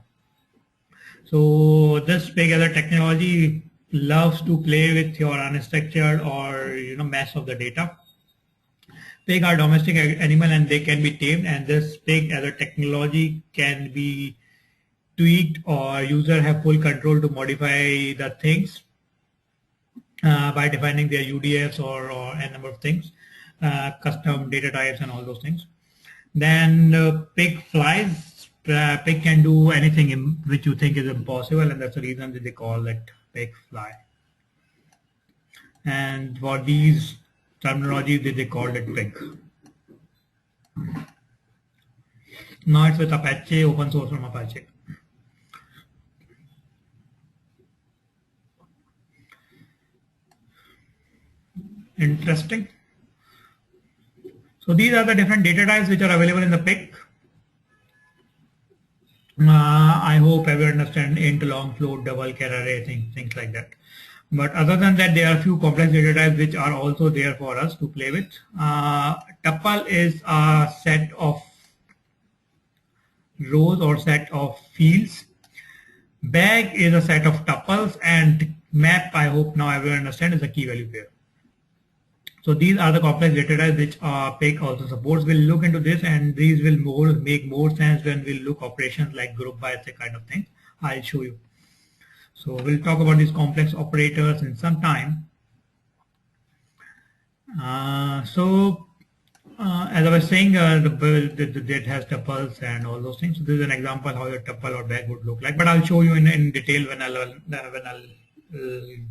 So this Pig as a technology loves to play with your unstructured or, mess of the data. Pig are domestic animal and they can be tamed, and this Pig as a technology can be tweaked, or user have full control to modify the things by defining their UDFs or a number of things, custom data types and all those things. Then Pig flies. Pig can do anything which you think is impossible, and that's the reason that they call it Pig fly. And for these terminology, they called it Pig. Now it's with Apache, open source from Apache. Interesting. So these are the different data types which are available in the Pig. I hope everyone understand int, long, float, double, char array, things like that. But other than that, there are a few complex data types which are also there for us to play with. Tuple is a set of rows or set of fields. Bag is a set of tuples, and map, I hope now everyone understand, is a key value pair. So these are the complex data types which Pig also supports. We'll look into this, and these will make more sense when we look operations like group by kind of thing. I'll show you. So we'll talk about these complex operators in some time. As I was saying, it has tuples and all those things. So this is an example how your tuple or bag would look like. But I'll show you in detail when I'll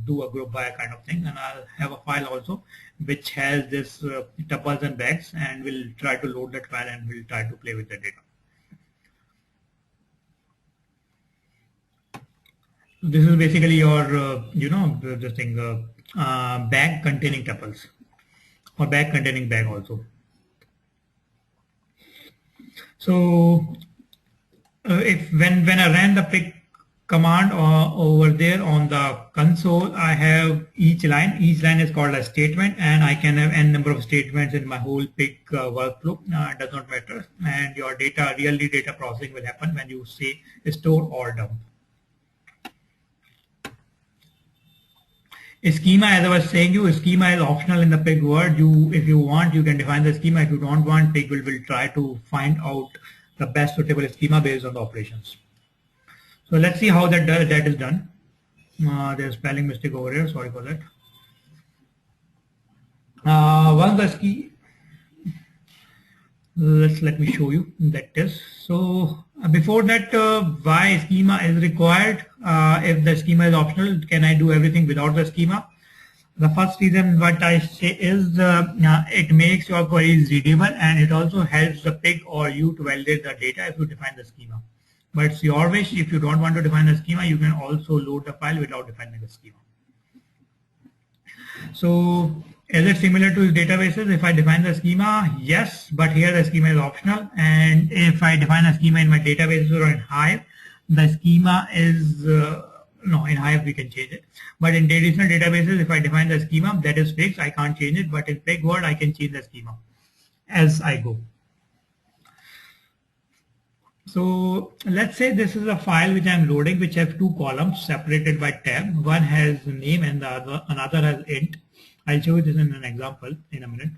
do a group by kind of thing, and I'll have a file also which has this tuples and bags, and we'll try to load that file and we'll try to play with the data. This is basically your, this thing, bag containing tuples, or bag containing bag also. So if when I ran the pig command over there on the console, I have each line. Each line is called a statement, and I can have n number of statements in my whole pig workflow. It does not matter, and your data, really data processing will happen when you say store or dump. Schema, as I was saying you, schema is optional in the pig world. If you want, you can define the schema. If you don't want, pig will try to find out the best suitable schema based on the operations. So let's see how that is done. There's spelling mistake over here. Sorry for that. Once the schema, let me show you that is. So before that, why schema is required? If the schema is optional, can I do everything without the schema? The first reason what I say is it makes your queries readable, and it also helps the pig or you to validate the data if you define the schema. But it's your wish. If you don't want to define the schema, you can also load the file without defining the schema. So is it similar to databases? If I define the schema, yes, but here the schema is optional. And if I define a schema in my databases or in Hive, the schema is, no, in Hive we can change it. But in traditional databases, if I define the schema, that is fixed, I can't change it. But in Pig world, I can change the schema as I go. So let's say this is a file which I'm loading, which have two columns separated by tab. One has name and another has int. I'll show you this in an example in a minute.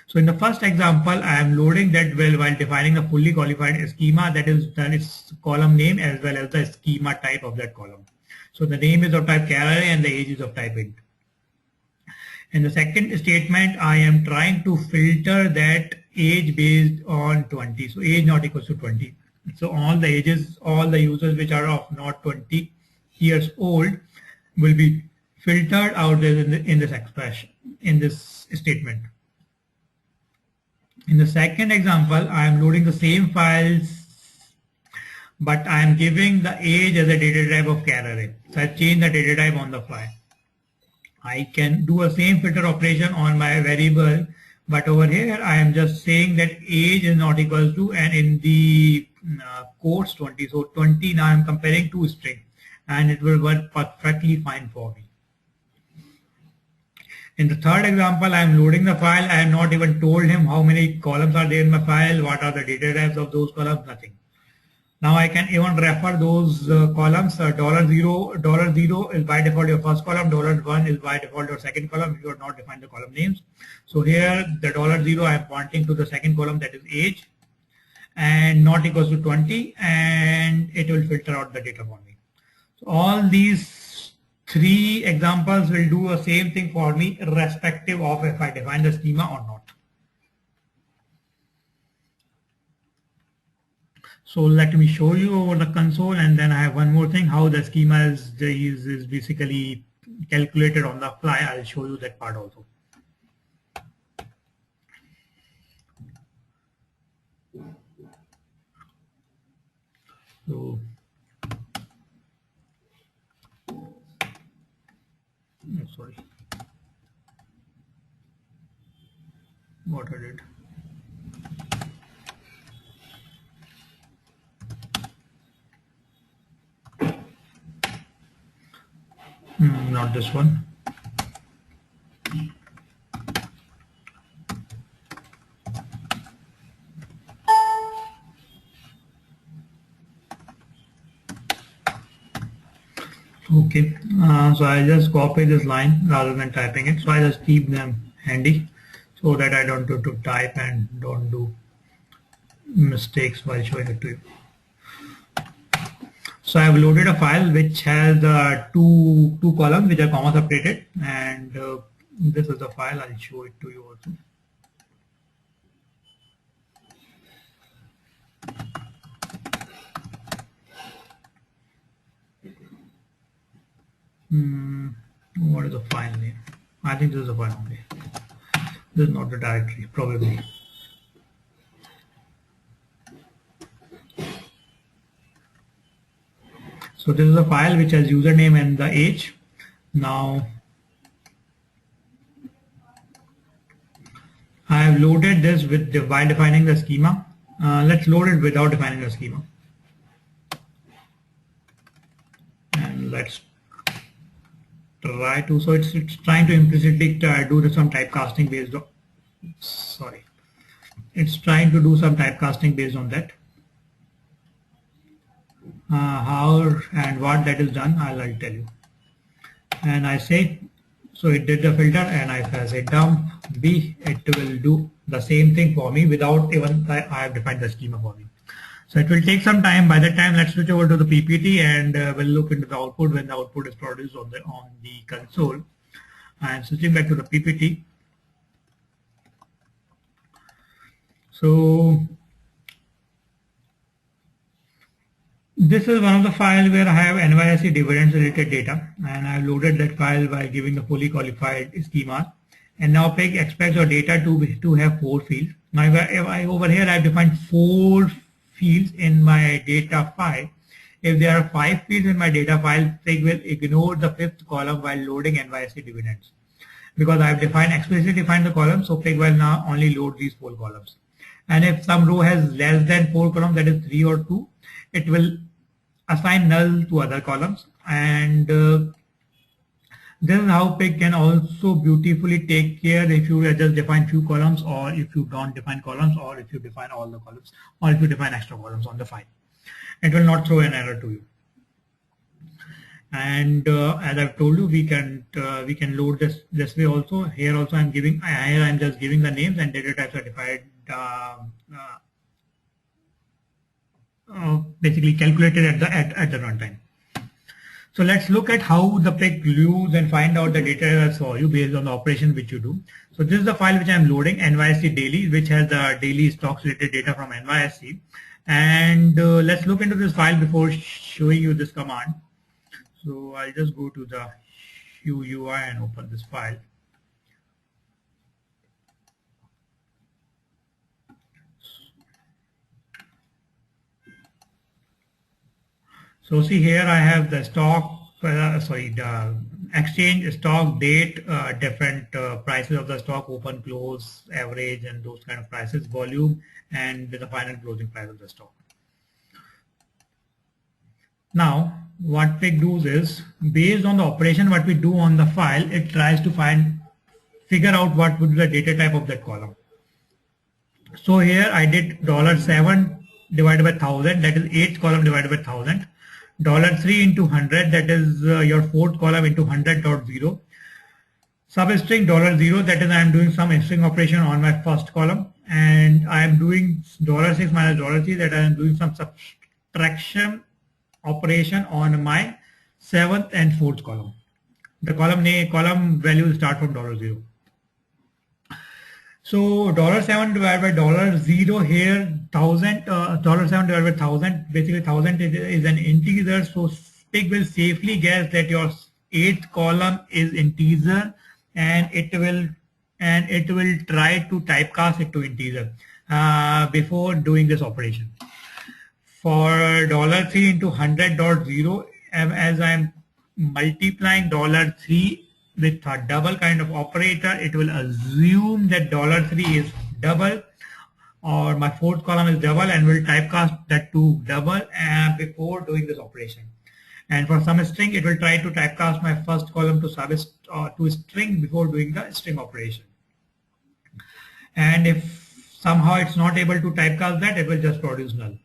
So in the first example, I am loading that while defining a fully qualified schema, that is its column name as well as the schema type of that column. So the name is of type char array and the age is of type int. In the second statement, I am trying to filter that age based on 20. So age not equals to 20. So all the ages, all the users which are of not 20 years old will be filtered out there in this expression, in this statement. In the second example, I am loading the same files, but I am giving the age as a data type of char array. So I change the data type on the fly. I can do a same filter operation on my variable, but over here I am just saying that age is not equals to, and in the quotes 20. So 20, now I am comparing two strings, and it will work perfectly fine for me. In the third example, I am loading the file. I have not even told him how many columns are there in my file, what are the data types of those columns, nothing. Now I can even refer those columns. $0 is by default your first column, $1 is by default your second column if you have not defined the column names. So here the $0 I am pointing to the second column, that is age, and not equals to 20, and it will filter out the data for me. So all these three examples will do the same thing for me irrespective of if I define the schema or not. So let me show you over the console, and then I have one more thing, how the schema is basically calculated on the fly. I'll show you that part also. So, sorry, what I did. Not this one. Okay, so I just copy this line rather than typing it. So I just keep them handy so that I don't have to type and don't do mistakes while showing it to you. So I have loaded a file which has two columns which are comma separated, and this is the file. I'll show it to you also. What is the file name? I think this is the file only. This is not the directory, probably. So this is a file which has username and the age. Now I have loaded this by defining the schema. Let's load it without defining the schema. And let's try to, so it's trying to implicitly do some typecasting based on, sorry, it's trying to do some typecasting based on that. How and what that is done, I'll tell you. And I say, so it did the filter, and if I say dump B, it will do the same thing for me without even I have defined the schema for me. So it will take some time. By that time, let's switch over to the PPT and we'll look into the output when the output is produced on the console. And switching back to the PPT. So this is one of the files where I have NYSE dividends related data, and I have loaded that file by giving the fully qualified schema. And now Pig expects your data to have 4 fields. Now if I over here I have defined 4 fields in my data file. If there are 5 fields in my data file, Pig will ignore the 5th column while loading NYSE dividends. Because I have explicitly defined the column, so Pig will now only load these 4 columns. And if some row has less than 4 columns, that is 3 or 2, it will assign null to other columns. And this is how Pig can also beautifully take care if you just define few columns, or if you don't define columns, or if you define all the columns, or if you define extra columns on the file. It will not throw an error to you. And as I've told you, we can load this way also. Here also I'm just giving the names, and data types are defined basically calculated at the runtime. So let's look at how the Pig views and find out the data for you based on the operation which you do. So this is the file which I'm loading, NYSE daily, which has the daily stocks related data from NYSE. And let's look into this file before showing you this command. So I'll just go to the UI and open this file. So see here I have the stock, the exchange, stock, date, different prices of the stock, open, close, average, and those kind of prices, volume, and the final closing price of the stock. Now what Pig does is, based on the operation what we do on the file, it tries to figure out what would be the data type of that column. So here I did $7 divided by 1000, that is 8th column divided by 1000. $3 into 100, that is your 4th column into 100.0. Substring $0, that is I am doing some string operation on my 1st column, and I am doing $6 minus $3, that I am doing some subtraction operation on my 7th and 4th column. The column values start from $0. So $7 divided by $0 here, 1000, $7 divided by 1000, basically 1000 is an integer, so Pig will safely guess that your 8th column is integer, and it will try to typecast it to integer before doing this operation. For $3 into 100.0, as I'm multiplying $3 with a double kind of operator, it will assume that $3 is double, or my 4th column is double, and will typecast that to double before doing this operation. And for some string, it will try to typecast my 1st column to string before doing the string operation. And if somehow it's not able to typecast that, it will just produce null.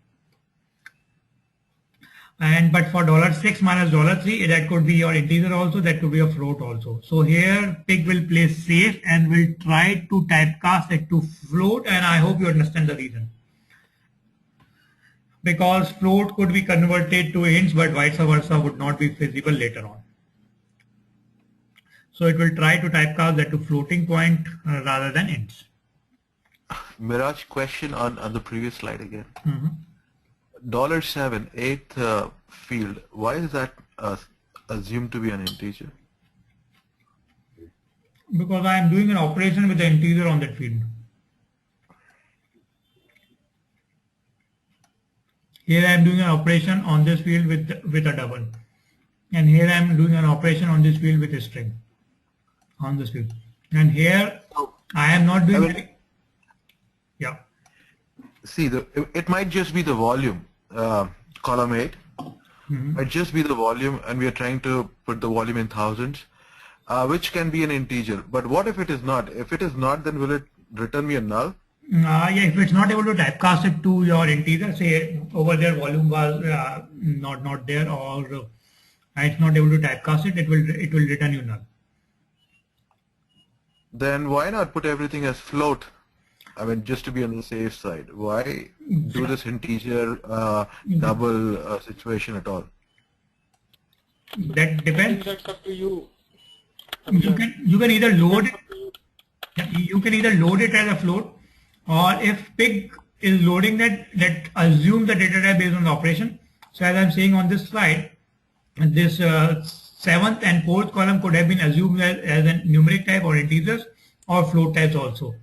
But for $6 minus $3, that could be your integer also, that could be a float also. So here Pig will play safe and will try to typecast it to float, and I hope you understand the reason. Because float could be converted to ints, but vice versa would not be feasible later on. So it will try to typecast that to floating point rather than ints. Miraj, question on the previous slide again. $7, 8th field, why is that assumed to be an integer? Because I am doing an operation with the integer on that field. Here I am doing an operation on this field with a double, and here I am doing an operation on this field with a string on this field, and here I am not doing any. Yeah. See, it might just be the volume, column 8. Might just be the volume, and we are trying to put the volume in thousands, which can be an integer. But what if it is not? If it is not, then will it return me a null? Yeah, if it's not able to typecast it to your integer, say over there volume was not there, or it's not able to typecast it, it will return you null. Then why not put everything as float? I mean, just to be on the safe side. Why do this integer double situation at all? That depends. That's up to you. You can either load it. You can either load it as a float, or if Pig is loading that assumes the data type based on the operation. So as I'm saying on this slide, this 7th and 4th column could have been assumed as a numeric type or integers or float types also.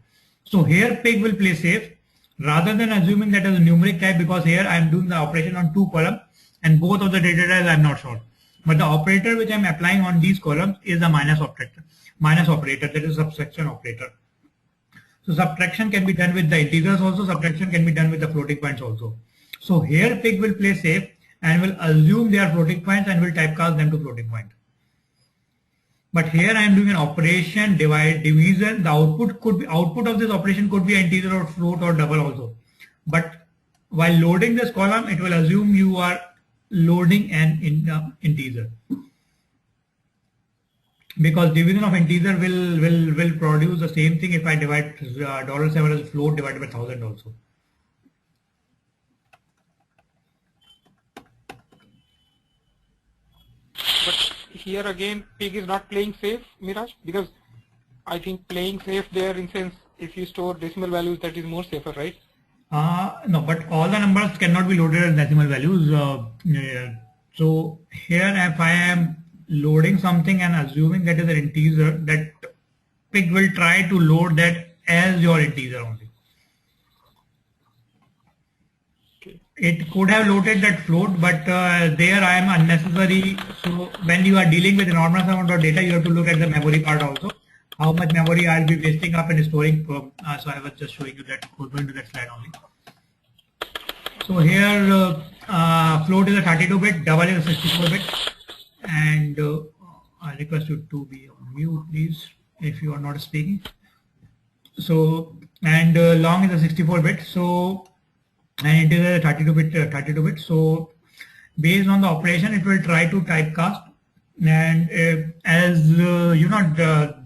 So here Pig will play safe rather than assuming that as a numeric type, because here I am doing the operation on 2 columns and both of the data types I am not sure. But the operator which I am applying on these columns is a minus operator, that is subtraction operator. So subtraction can be done with the integers also, subtraction can be done with the floating points also. So here Pig will play safe and will assume they are floating points and will typecast them to floating point. But here I am doing an operation division. The output of this operation could be an integer or float or double also. But while loading this column, it will assume you are loading an integer, because division of integer will produce the same thing if I divide $7 as float divided by 1000 also. But here again, Pig is not playing safe, Miraj, because I think playing safe there, in sense, if you store decimal values, that is more safer, right? No, but all the numbers cannot be loaded as decimal values. So here, if I am loading something and assuming that is an integer, that Pig will try to load that as your integer only. Okay. It could have loaded that float, but there I am unnecessary. So when you are dealing with enormous amount of data, you have to look at the memory part also. How much memory I'll be wasting up in storing. So I was just showing you that, going to that slide only. So here float is a 32-bit, double is a 64-bit, and I request you to be on mute, please, if you are not speaking. So and long is a 64-bit. So and it is a 32-bit. So based on the operation, it will try to typecast, and as you know,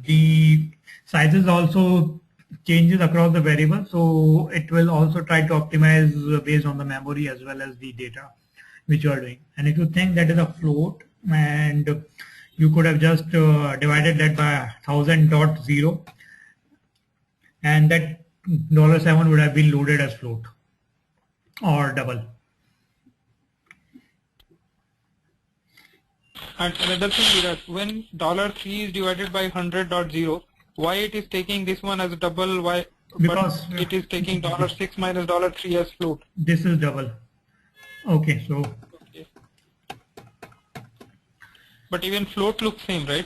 the sizes also changes across the variable, so it will also try to optimize based on the memory as well as the data which you are doing. And if you think that is a float, and you could have just divided that by 1000.0, and that $7 would have been loaded as float or double. And another thing is that when $3 is divided by 100.0, why it is taking this one as a double? Why? Because but it is taking $6 minus $3 as float. This is double. Okay, so. Okay. But even float looks same, right?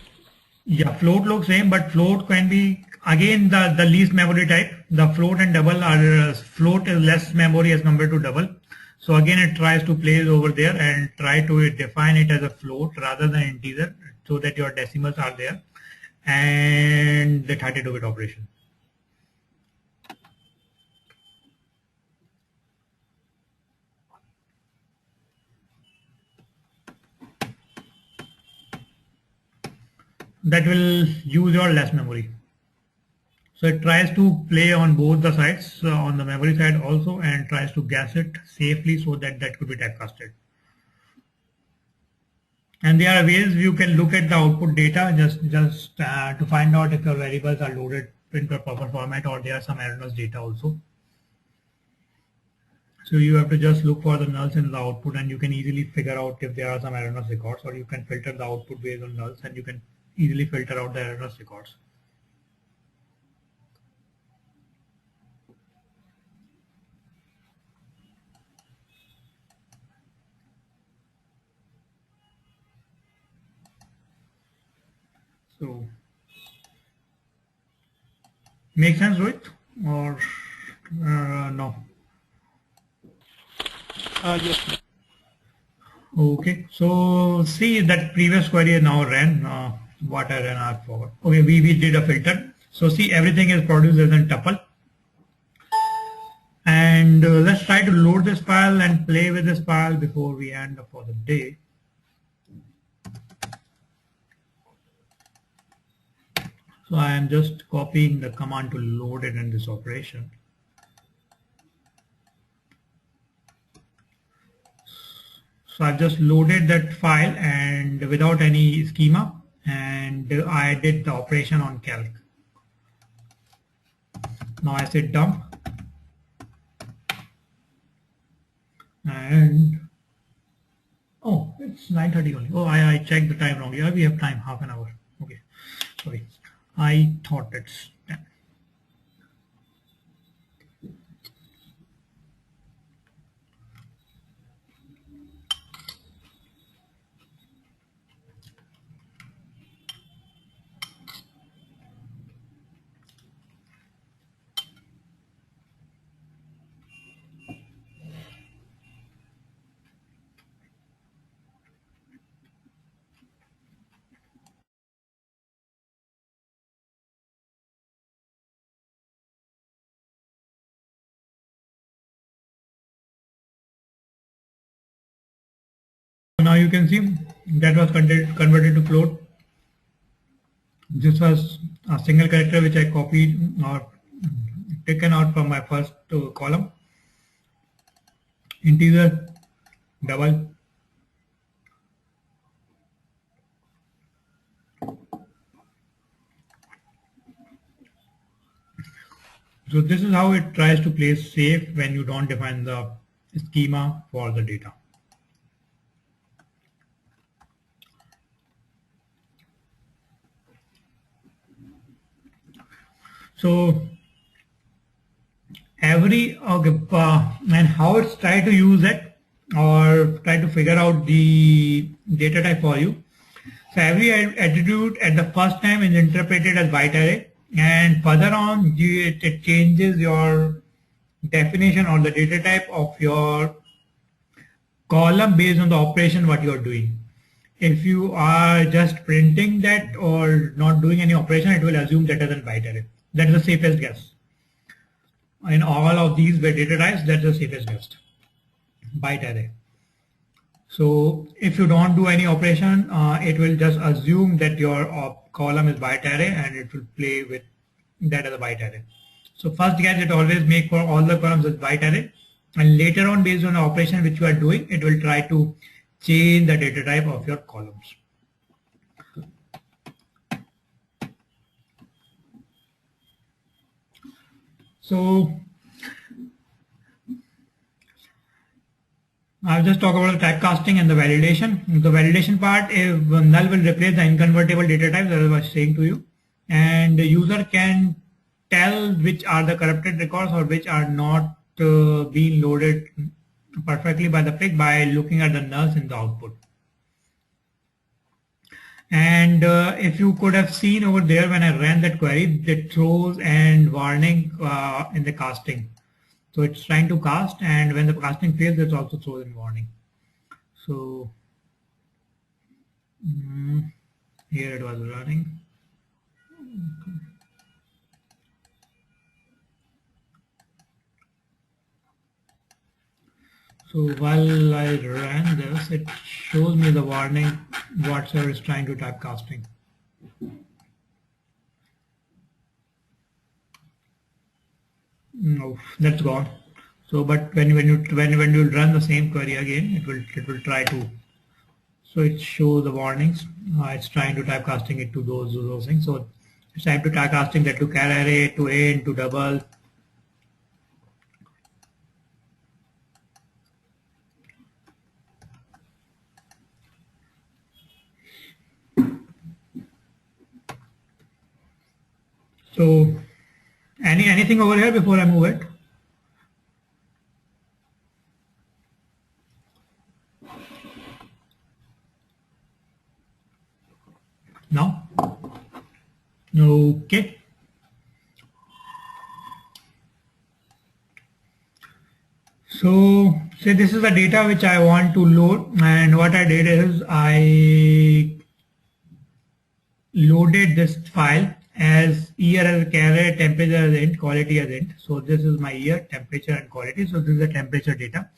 Yeah, float looks same, but float can be again the least memory type. The float and double are float is less memory as compared to double. So again, it tries to place over there and try to define it as a float rather than integer, so that your decimals are there, and the 32-bit operation. That will use your less memory. So it tries to play on both the sides, on the memory side also, and tries to guess it safely so that that could be typecasted. And there are ways you can look at the output data just to find out if your variables are loaded into a proper format or there are some erroneous data also. So you have to just look for the nulls in the output, and you can easily figure out if there are some erroneous records, or you can filter the output based on nulls, and you can easily filter out the erroneous records. So, make sense, Rohit? Or no? Yes. Okay, so see that previous query now ran, what I ran, I forgot. Okay, we did a filter. So see, everything is produced as a tuple. And let's try to load this file and play with this file before we end up for the day. So I am just copying the command to load it in this operation. So I've just loaded that file and without any schema, and I did the operation on calc. Now I say dump, and oh, it's 9:30 only. Oh, I checked the time wrong. Yeah, we have time, half an hour. Okay, sorry. I thought it's 10. Now you can see that was converted to float. This was a single character which I copied or taken out from my first column. Integer, double. So this is how it tries to play safe when you don't define the schema for the data. So and how it's try to use it or try to figure out the data type for you. So every attribute at the first time is interpreted as byte array, and further on it changes your definition or the data type of your column based on the operation what you are doing. If you are just printing that or not doing any operation, it will assume that as a byte array. That is the safest guess. In all of these data types, that's the safest guess. Byte array. So if you don't do any operation, it will just assume that your column is byte array and it will play with that as a byte array. So first guess it always make for all the columns as byte array, and later on based on the operation which you are doing, it will try to change the data type of your columns. So I'll just talk about the typecasting and the validation. The validation part, if null will replace the inconvertible data types, as I was saying to you, and the user can tell which are the corrupted records or which are not being loaded perfectly by the pig by looking at the nulls in the output. And if you could have seen over there when I ran that query, it throws and warning in the casting. So it's trying to cast, and when the casting fails, it also throws in warning. So here it was running. So while I ran this, it shows me the warning whatsoever is trying to type casting. No, that's gone. So, but when you run the same query again, it will try to. So it shows the warnings. It's trying to type casting it to those things. So it's trying to type casting that to char array, to int, to double. So anything over here before I move it? No? Okay. So say this is the data which I want to load, and what I did is I loaded this file as year as a carrier, temperature as int, quality as int. So this is my year, temperature and quality. So this is the temperature data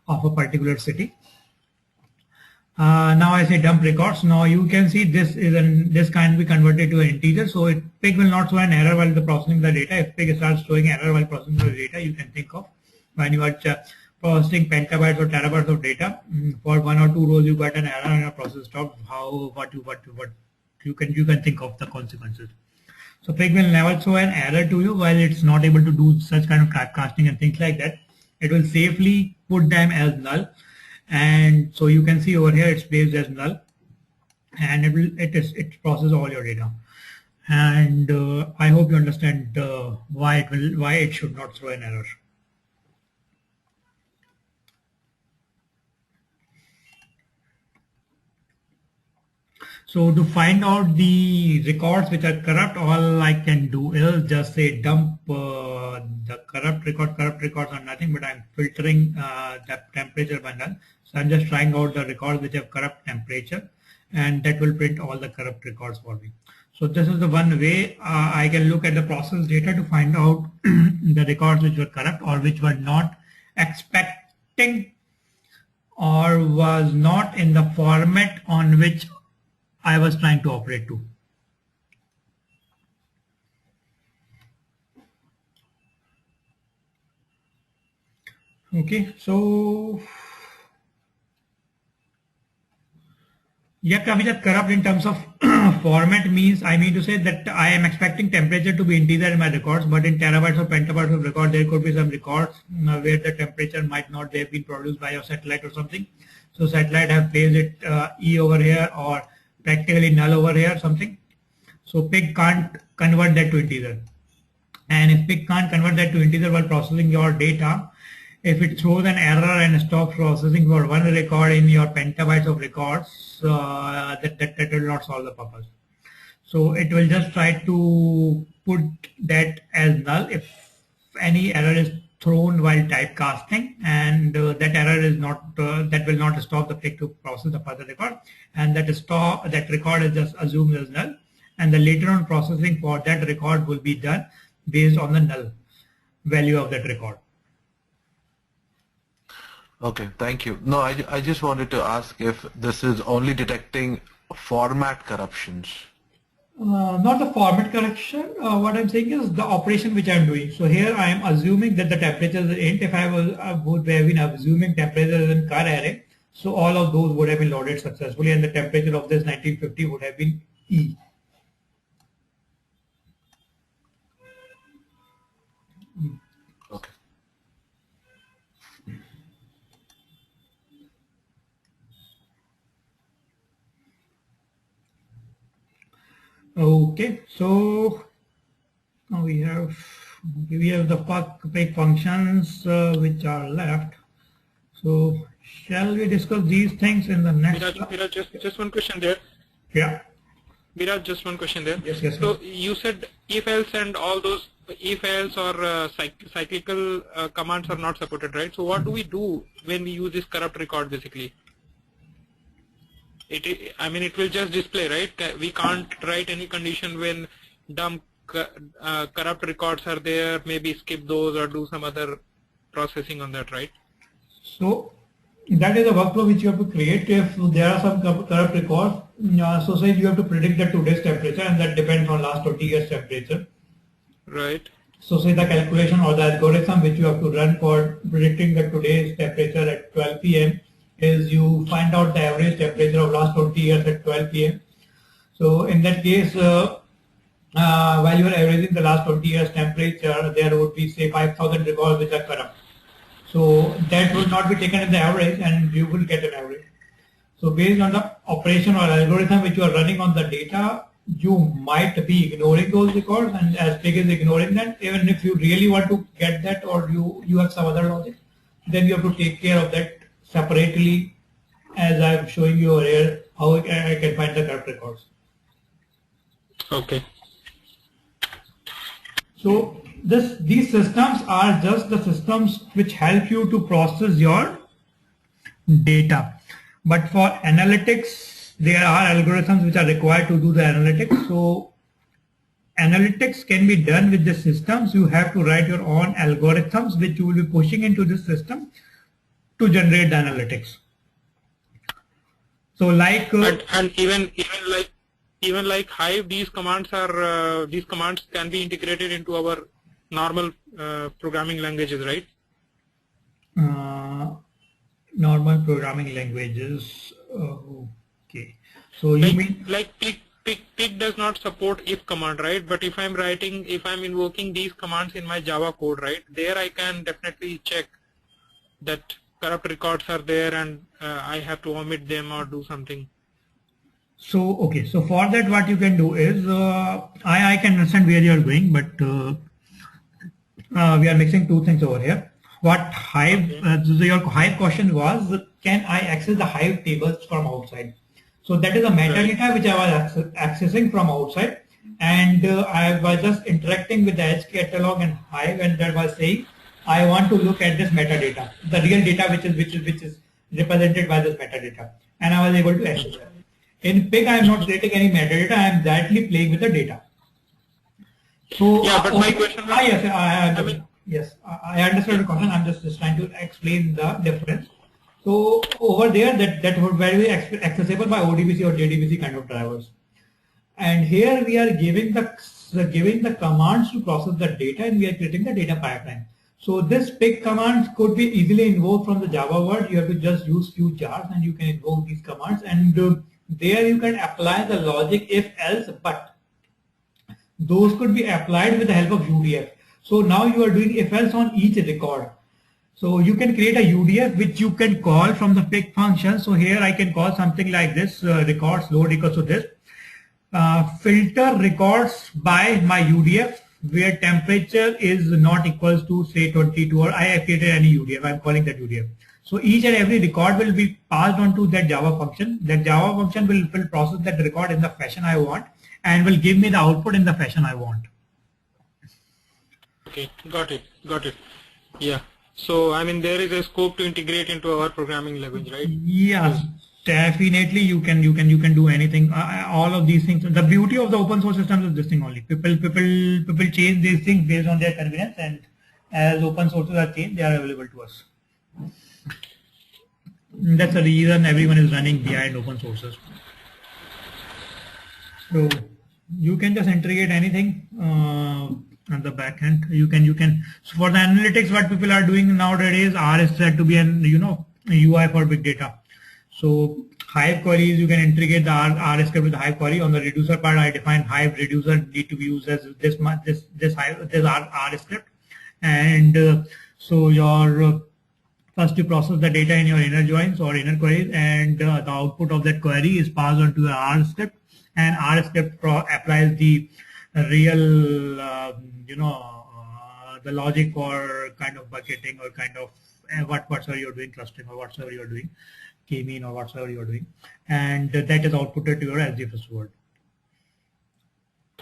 of a particular city. Now I say dump records. Now you can see this can be converted to an integer. So Pig will not throw an error while the processing the data. If Pig starts throwing error while processing the data, you can think of when you are processing petabytes or terabytes of data, for 1 or 2 rows you got an error and a process stopped. What you can think of the consequences. So Pig will never throw an error to you while it's not able to do such kind of typecasting and things like that. It will safely put them as null. And so you can see over here it's placed as null, and it processes all your data. And I hope you understand why it should not throw an error. So to find out the records which are corrupt, all I can do is just say dump the corrupt record. Corrupt records are nothing, but I'm filtering the temperature by null. So I'm just trying out the records which have corrupt temperature, and that will print all the corrupt records for me. So this is the one way I can look at the process data to find out the records which were corrupt or which were not expecting or was not in the format on which I was trying to operate to. Okay, so yeah, Kavita, corrupt in terms of format means, I mean to say that I am expecting temperature to be integer in my records, but in terabytes or petabytes of record, there could be some records where the temperature might not have been produced by your satellite or something. So satellite have placed it E over here or practically null over here something. So Pig can't convert that to integer. And if Pig can't convert that to integer while processing your data, if it throws an error and stops processing for one record in your petabytes of records, that will not solve the purpose. So it will just try to put that as null if any error is thrown while typecasting, and that error is not that will not stop the Pig to process the further record, and that record is just assumed as null, and the later on processing for that record will be done based on the null value of that record. Okay, thank you. No, I just wanted to ask if this is only detecting format corruptions. Not the format correction. What I'm saying is the operation which I'm doing. So here I am assuming that the temperature is int. If I would have been assuming temperature is in car array, so all of those would have been loaded successfully, and the temperature of this 1950 would have been E. Okay. Okay, so now we have the Pig functions which are left. So shall we discuss these things in the next? Viraj, just one question there. Yeah. Viraj, just one question there. Yes. So you said if else and all those if else or cyclical commands are not supported, right? So what do we do when we use this corrupt record basically? I mean, it will just display, right? We can't write any condition when dump corrupt records are there, maybe skip those or do some other processing on that, right? So that is a workflow which you have to create if there are some corrupt records. So say you have to predict the today's temperature, and that depends on last 20 years temperature. Right. So say the calculation or the algorithm which you have to run for predicting the today's temperature at 12 p.m. is you find out the average temperature of last 20 years at 12 p.m. So in that case, while you are averaging the last 20 years temperature, there would be say 5,000 records which are corrupt. So that will not be taken as the average, and you will get an average. So based on the operation or algorithm which you are running on the data, you might be ignoring those records, and as Pig is ignoring that, even if you really want to get that or you have some other logic, then you have to take care of that separately, as I'm showing you over here how I can find the correct records. Okay. So these systems are just the systems which help you to process your data. But for analytics, there are algorithms which are required to do the analytics. So analytics can be done with the systems. You have to write your own algorithms which you will be pushing into this system to generate the analytics. So like and even like Hive, these commands can be integrated into our normal programming languages, right? Normal programming languages. Okay. So you mean like Pig does not support if command, right? But if I'm invoking these commands in my Java code, right, there I can definitely check that corrupt records are there and I have to omit them or do something. So okay, so for that what you can do is I can understand where you are going, but we are mixing two things over here. What Hive, your Hive question was, can I access the Hive tables from outside? So that is a metadata which I was accessing from outside, and I was just interacting with the edge catalog and Hive, and that was saying, I want to look at this metadata, the real data which is represented by this metadata, and I was able to access it. In Pig, I am not creating any metadata, I am directly playing with the data. So yeah, but my question was, yes, I understood the question. I'm just trying to explain the difference. So over there, that would be very accessible by ODBC or JDBC kind of drivers. And here we are giving the commands to process the data, and we are creating the data pipeline. So this Pig commands could be easily invoked from the Java world. You have to just use few jars and you can invoke these commands, and there you can apply the logic if else, but those could be applied with the help of UDF. So now you are doing if else on each record. So you can create a UDF which you can call from the Pig function. So here I can call something like this, records load equals to this. Filter records by my UDF where temperature is not equals to say 22, or I have created any UDF, I'm calling that UDF. So each and every record will be passed on to that Java function. That Java function will process that record in the fashion I want and will give me the output in the fashion I want. Okay, got it. Yeah. So I mean there is a scope to integrate into our programming language, right? Yeah, definitely you can do anything. All of these things. The beauty of the open source systems is this thing only. People change these things based on their convenience, and as open sources are changed, they are available to us. That's the reason everyone is running behind open sources. So you can just integrate anything on the back end. You can. So for the analytics, what people are doing nowadays, R is said to be an UI for big data. So Hive queries, you can integrate the R script with the Hive query. On the reducer part, I define Hive reducer need to be used as this R script, and so your first you process the data in your inner joins or inner queries, and the output of that query is passed on to the R script, and R script applies the real the logic for kind of bucketing or kind of whatsoever you're doing, clustering or whatsoever you're doing, k-mean or whatsoever you're doing, and that is outputted to your SGFS world.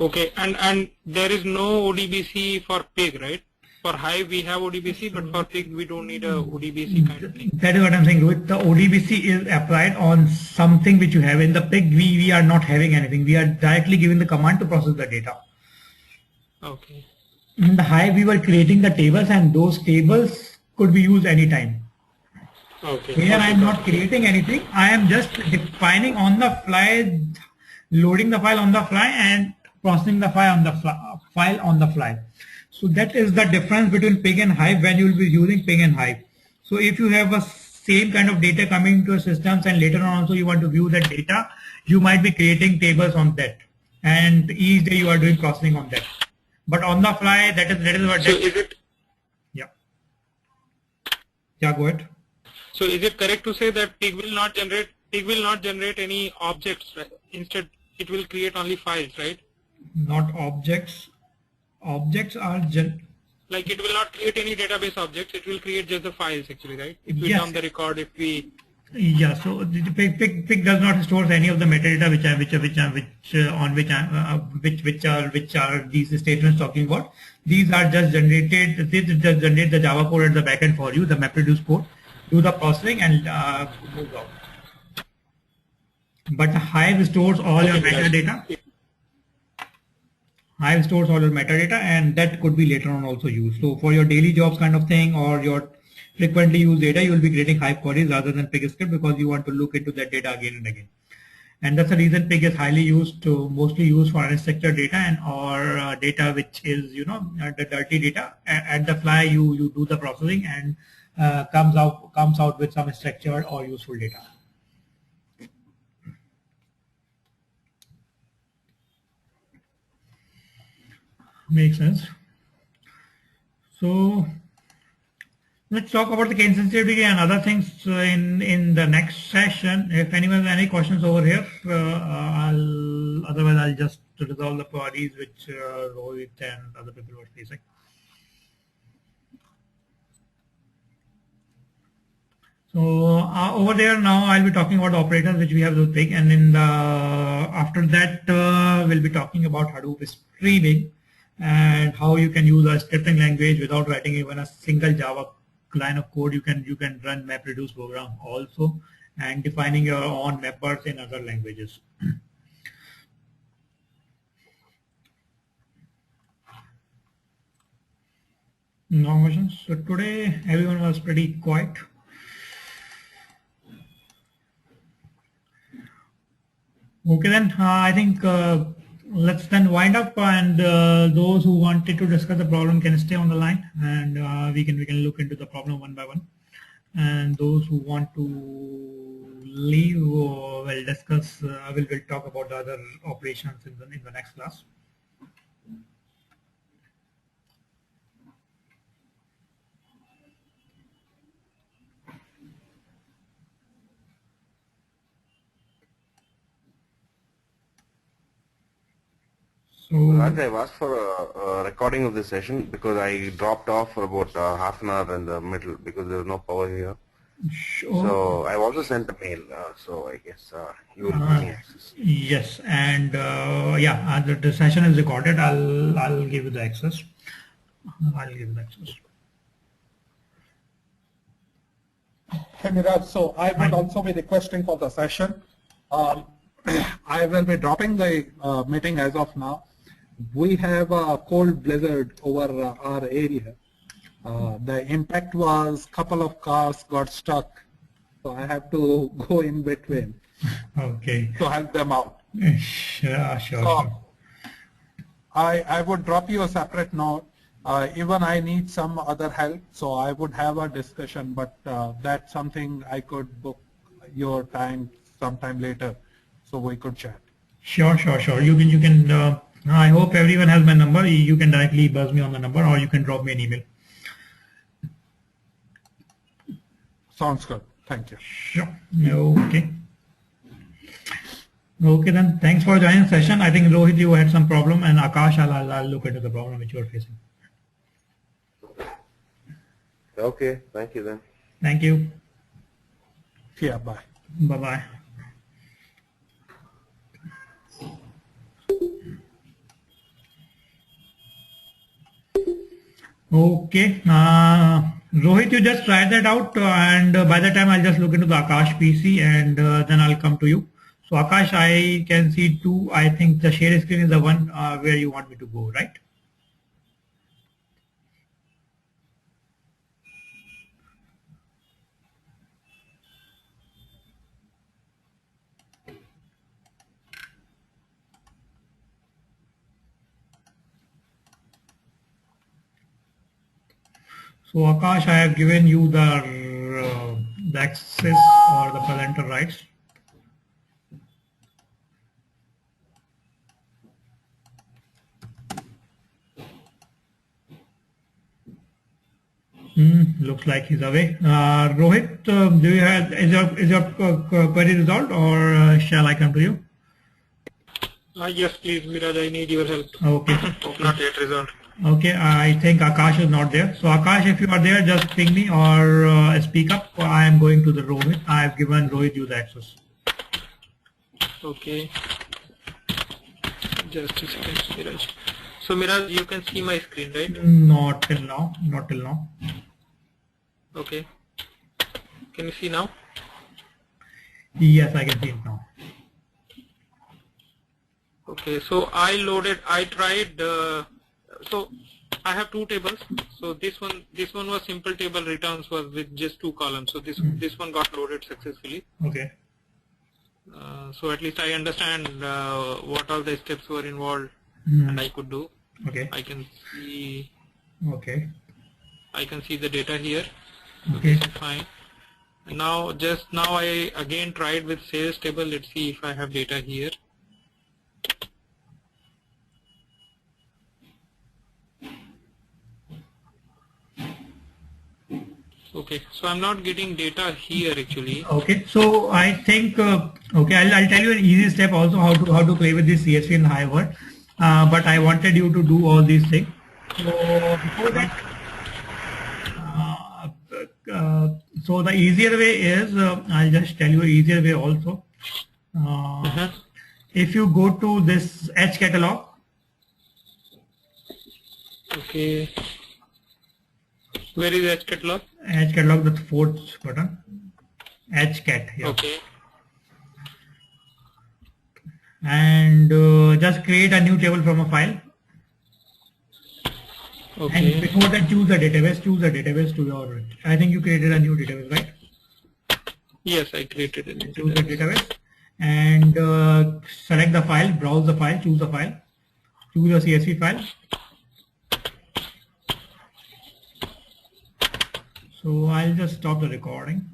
Okay, and there is no ODBC for Pig, right? For Hive we have ODBC, but for Pig we don't need a ODBC kind of thing. That is what I'm saying, Rohit. The ODBC is applied on something which you have. In the Pig, we are not having anything. We are directly giving the command to process the data. Okay. In the Hive, we were creating the tables, and those tables could be used anytime. Okay. Here I am not creating anything. I am just defining on the fly, loading the file on the fly, and processing the file on the fly. So that is the difference between Pig and Hive when you will be using Pig and Hive. So if you have a same kind of data coming into your systems and later on also you want to view that data, you might be creating tables on that, and each day you are doing processing on that. But on the fly, that is what. So is it? Yeah. Yeah, go ahead. So is it correct to say that Pig will not generate any objects, right? Instead, it will create only files, right? Not objects. Objects are like it will not create any database objects. It will create just the files, actually, right? If we yes. dump the record, if we Yeah, so the Pig does not store any of the metadata which are these statements talking about. These are just generated. They just generate the Java code at the backend for you, the MapReduce code, do the processing and moves out. But Hive stores all your metadata. Hive stores all your metadata, and that could be later on also used. So for your daily jobs kind of thing or your frequently used data, you will be creating Hive queries rather than Pig script because you want to look into that data again and again. And that's the reason Pig is highly used to mostly used for unstructured data and or data which is the dirty data. At the fly, you do the processing and comes out with some structured or useful data. Makes sense. So let's talk about the case sensitivity and other things in the next session. If anyone has any questions over here, otherwise I'll just resolve the queries which Rohit and other people were facing. So over there now I'll be talking about the operators which we have with Pig, and in the after that we'll be talking about Hadoop streaming and how you can use a scripting language without writing even a single Java line of code. You can run MapReduce program also and defining your own mappers in other languages. No questions. So today everyone was pretty quiet. Okay then, I think let's then wind up, and those who wanted to discuss the problem can stay on the line, and we can look into the problem one by one. And those who want to leave will discuss. We'll talk about the other operations in the next class. So Raj, I've asked for a recording of this session because I dropped off for about half an hour in the middle because there was no power here. sure. So I've also sent a mail. So I guess you will give me access. Yes, and yeah, the session is recorded. I'll give you the access. I'll give you the access. Hey Miraj, so I would also be requesting for the session. I will be dropping the meeting as of now. We have a cold blizzard over our area. The impact was couple of cars got stuck, so I have to go in between. Okay. To help them out. Sure. So I would drop you a separate note. Even I need some other help, so I would have a discussion, but that's something I could book your time sometime later, so we could chat. Sure. You can. I hope everyone has my number. You can directly buzz me on the number, or you can drop me an email. Sounds good. Thank you. Sure. Okay. Okay then. Thanks for joining the session. I think Rohit, you had some problem, and Akash, I'll look into the problem which you are facing. Okay, thank you then. Thank you. Yeah, bye. Bye-bye. Okay. Rohit, you just try that out, and by the time I'll just look into the Akash PC, and then I'll come to you. So Akash, I can see two. I think the share screen is the one where you want me to go, right? So Akash, I have given you the access or the presenter rights. Looks like he's away. Rohit, do you have is your query resolved, or shall I come to you? Yes, please, Miraj, I need your help. Okay. Not yet resolved. Okay, I think Akash is not there. So Akash, if you are there, just ping me or speak up. I am going to the Rohit. I have given Rohit user access. Okay. Just a second, Miraj. So Miraj, you can see my screen, right? Not till now. Not till now. Okay. Can you see now? Yes, I can see it now. Okay. So I tried. So I have two tables. So this one was simple table returns was with just two columns. So this one got loaded successfully. Okay. So at least I understand what all the steps were involved, and I could do. Okay. I can see. Okay. I can see the data here. So Okay. this is fine. And now I again tried with sales table. Let's see if I have data here. Okay, so I'm not getting data here actually. Okay, so I think okay, I'll tell you an easy step also how to play with this CSV in Hive. But I wanted you to do all these things. So before that, so the easier way is I'll just tell you easier way also. If you go to this H catalog. Okay. Where is H catalog? H catalog, the fourth button. H cat here. Okay. And just create a new table from a file. Okay. And before that, choose a database. Choose a database to your. I think you created a new database, right? Yes, I created a new Choose the database and select the file. Browse the file. Choose the file. Choose a CSV file. So I'll just stop the recording.